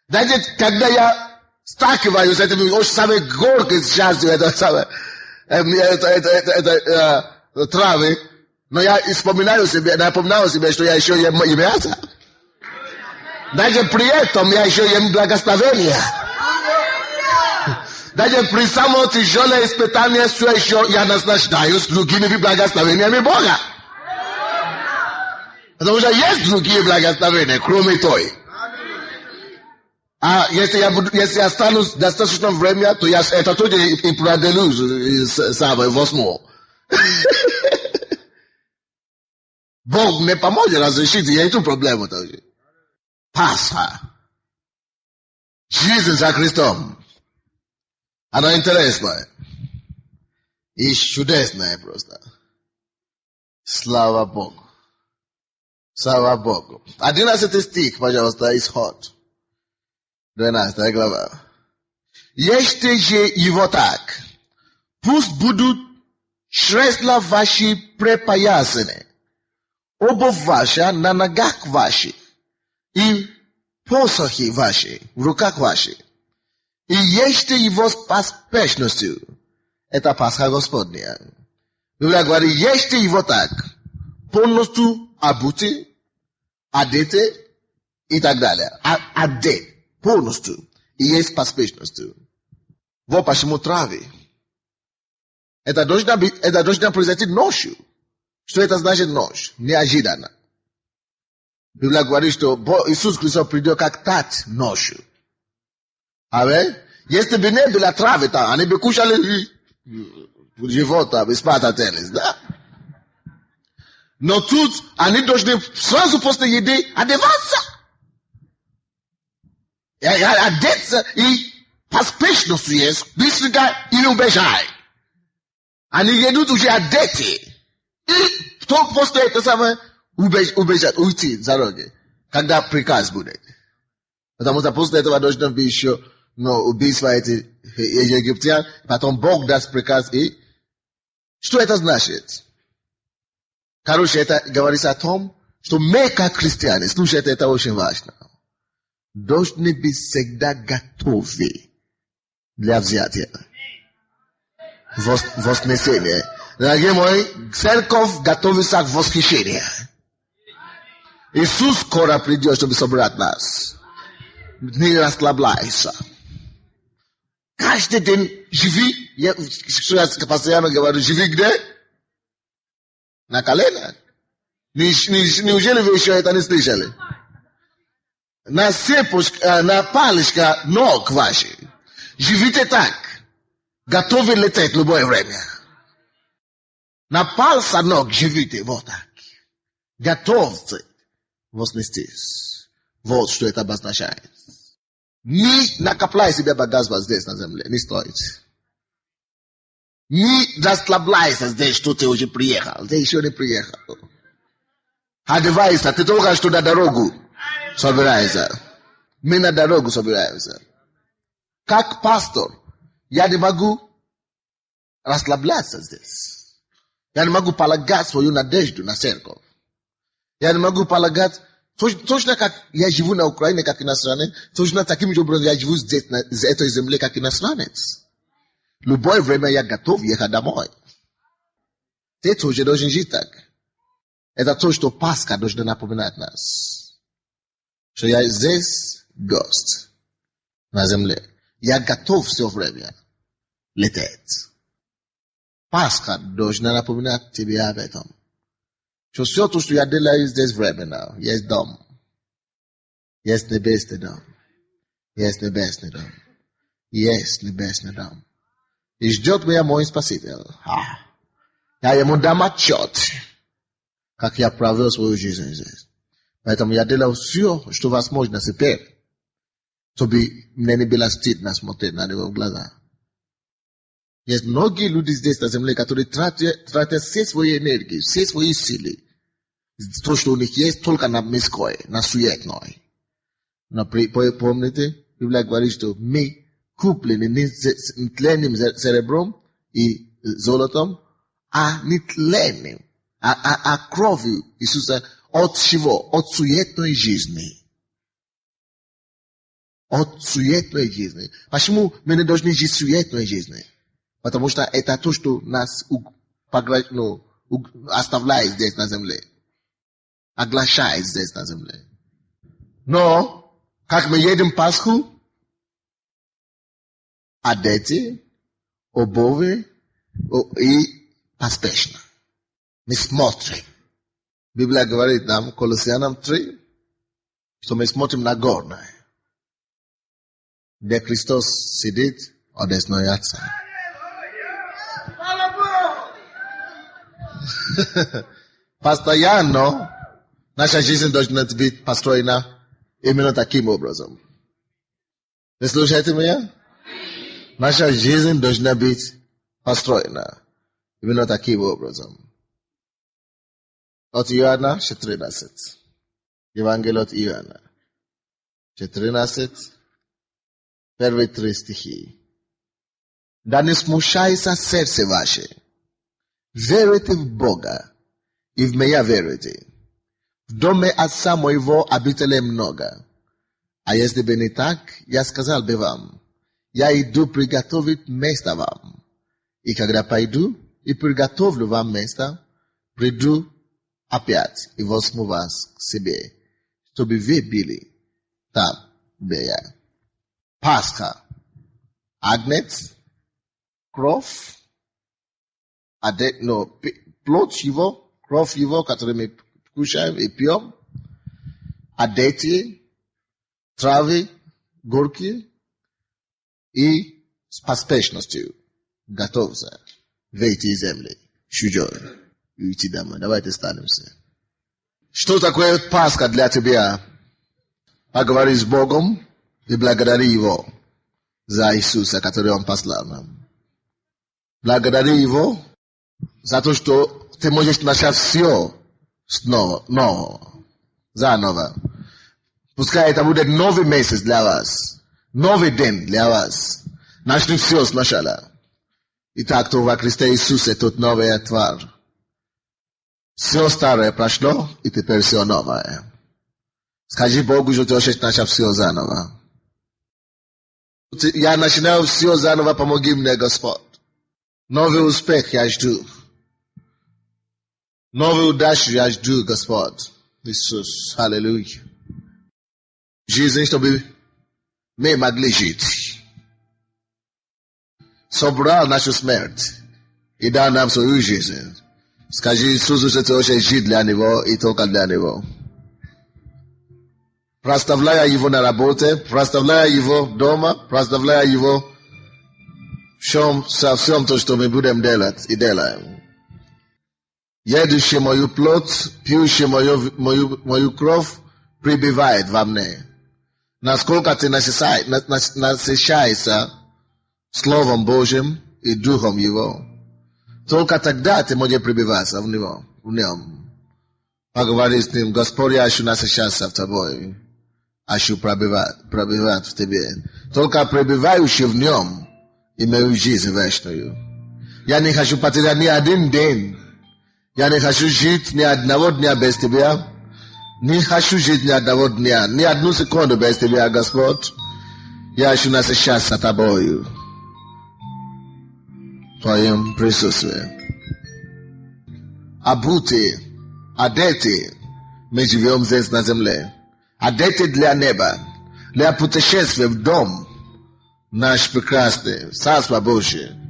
Знаете, когда я сталкиваюсь с этими очень самой горькой частью этого самого, травы, но я вспоминаю себе, напоминаю себе, что я еще ем мясо. Даже при этом я еще ем благословение. Даже при самом тяжелом испытании все еще я наслаждаюсь другими благословениями Бога. Потому что есть другие благословения, кроме той. А если я останусь достаточно времени, то я это тоже и проделю самое 8. Бог мне поможет разрешить и эту проблему тоже. Пасха. Жизнь за Христом. Она интересная. И чудесная просто. Слава Богу. Слава Богу. 11 стих, пожалуйста, Исход. 12 глава. Ешьте же его так. Пусть будут чресла ваши препоясаны, обувь ваша на ногах ваших, и посохи ваши в руках ваших. И ешьте его с поспешностью. Это Пасха Господня. Библия говорит, ешьте его так. Полностью обуты, одеты и так далее. Одет. Полностью. И есть с поспешностью. Вот почему травы. Это должно произойти ночью. Что это значит ночь? Неожиданно. Библия говорит, что Иисус Христос придет как тать ночью. Аминь. Если бы не было травы там, они бы кушали живота, спатателись, да? Но тут они должны сразу после еды одеваться. Одеться и поспешностью есть, быстренько и убежать. Они едут уже одеты. И кто после этого самое убежать, уйти с дороги, когда приказ будет. Потому что после этого должно быть еще убийство этих египтян, потом Бог даст приказ и... Что это значит? Короче, это говорится о том, что мы как христиане, слушайте, это очень важно, должны быть всегда готовы для взятия. Вознесения. Дорогие мои, церковь готовится к восхищению. Иисус скоро придет, чтобы собрать нас. Не расслабляйся. Каждый день живи, я постоянно говорю, живи где? На коленях. Неужели вы еще это не слышали? На цепочка, на палочка ног ваших. Живите так. Готовы лететь в любое время. На пальца ног живите вот так. Готовьте вознестись. Вот что это обозначает. Не накопляй себе богатство здесь на земле. Не стоит. Не расслабляйся здесь, что ты уже приехал. Ты еще не приехал. Одевайся. Ты только что на дорогу собираешься. Мы на дорогу собираемся. Как пастор, я не могу расслабляться здесь. Я не могу полагать свою надежду на церковь. Я не могу полагать, точно как я живу на Украине, как иностранец, точно таким же образом я живу здесь, на этой земле, как иностранец. Любое время я готов ехать домой. Ты тоже должен жить так. Это то, что Пасха должна напоминать нас. Что я здесь гость на земле. Я готов все время лететь. Пасха должна напоминать тебе об этом. Что все то, что я делаю здесь временно, есть дом. Есть небесный дом. Есть небесный дом. Есть небесный дом. И ждет меня мой Спаситель. Я ему дам отчет, как я провел свою жизнь здесь. Поэтому я делал все, что возможно теперь, чтобы мне не было стыдно смотреть на него в глаза. Есть многие люди здесь на земле, которые тратят все свои энергии, все свои силы. То, что у них есть, только на мирское, на суетное. Но помните, Библия говорит, что мы куплены не тленным серебром и золотом, а не тленным, а кровью Иисуса. От чего? От суетной жизни. От суетной жизни. Почему мы не должны жить суетной жизнью? Потому что это то, что нас оставляет здесь на земле. Оглашает здесь на земле. Но, как мы едем Пасху, одеты, обуви и поспешно. Мы смотрим. Библия говорит нам, Колоссянам 3, что мы смотрим на горное, где Христос сидит одесной Отца. Постоянно наша жизнь должна быть построена именно таким образом. Вы слушаете меня? Наша жизнь должна быть построена именно таким образом. От Иоанна 14. Евангелие от Иоанна 14. Первые 3 стихи. Да не смущается сердце ваше. Веруйте в Бога и в меня веруйте. В доме Отца моего обителей много. А если бы не так, я сказал бы вам, я иду приготовить место вам. И когда пойду и приготовлю вам место, приду опять и возьму вас к себе, чтобы вы были там, где я. Пасха. Агнец, кровь, плоть его, кровь его, который мы кушаем и пьем, одети, травы, горки и с поспешностью готовься выйти из земли, чужой, и уйти домой. Давайте станемся. Что такое Пасха для тебя? Поговори с Богом и благодари Его за Иисуса, который Он послал нам. Благодари Его за то, что ты можешь начать все снова, заново. Пускай это будет новый месяц для вас, новый день для вас. Начни все сначала. Итак, то во Христе Иисусе тут новая тварь. Все старое прошло, и теперь все новое. Скажи Богу, что ты хочешь начать все заново. Я начинаю все заново, помоги мне, Господь. Новый успех я жду. Новую удачу я жду, Господь. Иисус, аллилуйя. Жизнь, чтобы мы могли жить. Собрал нашу смерть и дал нам свою жизнь. Скажи Иисусу, что ты хочешь жить для Него и только для Него. Проставляя Его на работе, проставляя Его дома, проставляя Его со всем то, что мы будем делать и делаем. Едущий мою плоть, пьющий мою кровь, прибывает во мне. Насколько ты насыщаешься Словом Божьим и Духом Его, только тогда ты можешь пребываться в нем. Поговори с Ним, Господь, я хочу насыщаться в Тобой, хочу пребывать в Тебе. Только пребывающий в Нем имею жизнь вечную. Я не хочу потерять ни один день. Я не хочу жить ни одного дня без Тебя. Не хочу жить ни одного дня, ни одну секунду без Тебя, Господь. Я хочу насыщаться Тобою. В Твоем присутствии. Обуты, одеты, мы живем здесь на земле. Одеты для неба, для путешествия в дом наш прекрасный, Царство Божие.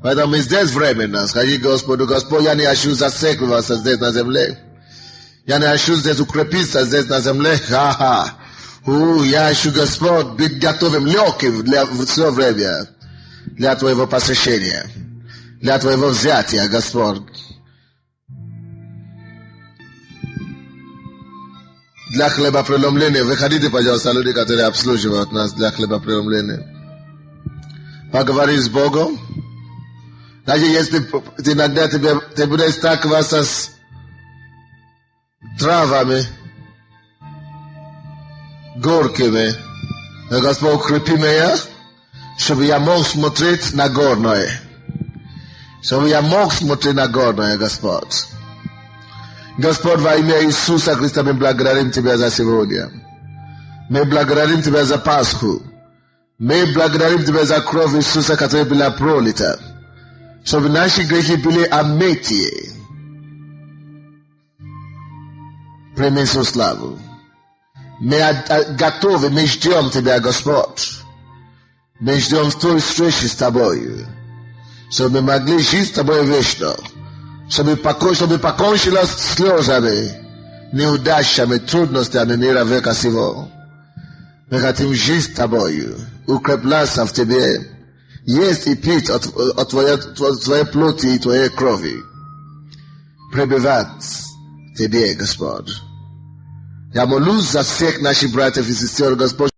Поэтому мы здесь временно. Скажи Господу, Господь, я не хочу зацикливаться здесь на земле. Я не хочу здесь укрепиться здесь на земле. Я хочу, Господь, быть готовым, легким для все время. Для Твоего посещения. Для Твоего взятия, Господь. для хлебопреломления. Выходите, пожалуйста, люди, которые обслуживают нас для хлебопреломления. Поговори с Богом. Даже если иногда ты будешь сталкиваться с травами горькими, Господь, укрепи меня, чтобы я мог смотреть на горное. Чтобы я мог смотреть на горное, Господь. Господь, во имя Иисуса Христа, мы благодарим Тебя за сегодня. Мы благодарим Тебя за Пасху. Мы благодарим Тебя за кровь Иисуса, которая была пролита. Чтобы наши грехи были омыты. Прими всю славу. Мы готовы, мы ждем Тебя, Господь. Мы ждем той встречи с Тобой. Чтобы мы могли жить с Тобой вечно. Чтобы покончило с слезами, неудачами, трудностями мира века сего. Мы хотим жить с Тобою, укрепляться в Тебе, есть и пить от Твоей плоти и Твоей крови. Пребывать в Тебе, Господь. Я молюсь за всех наших братьев и сестер, Господь.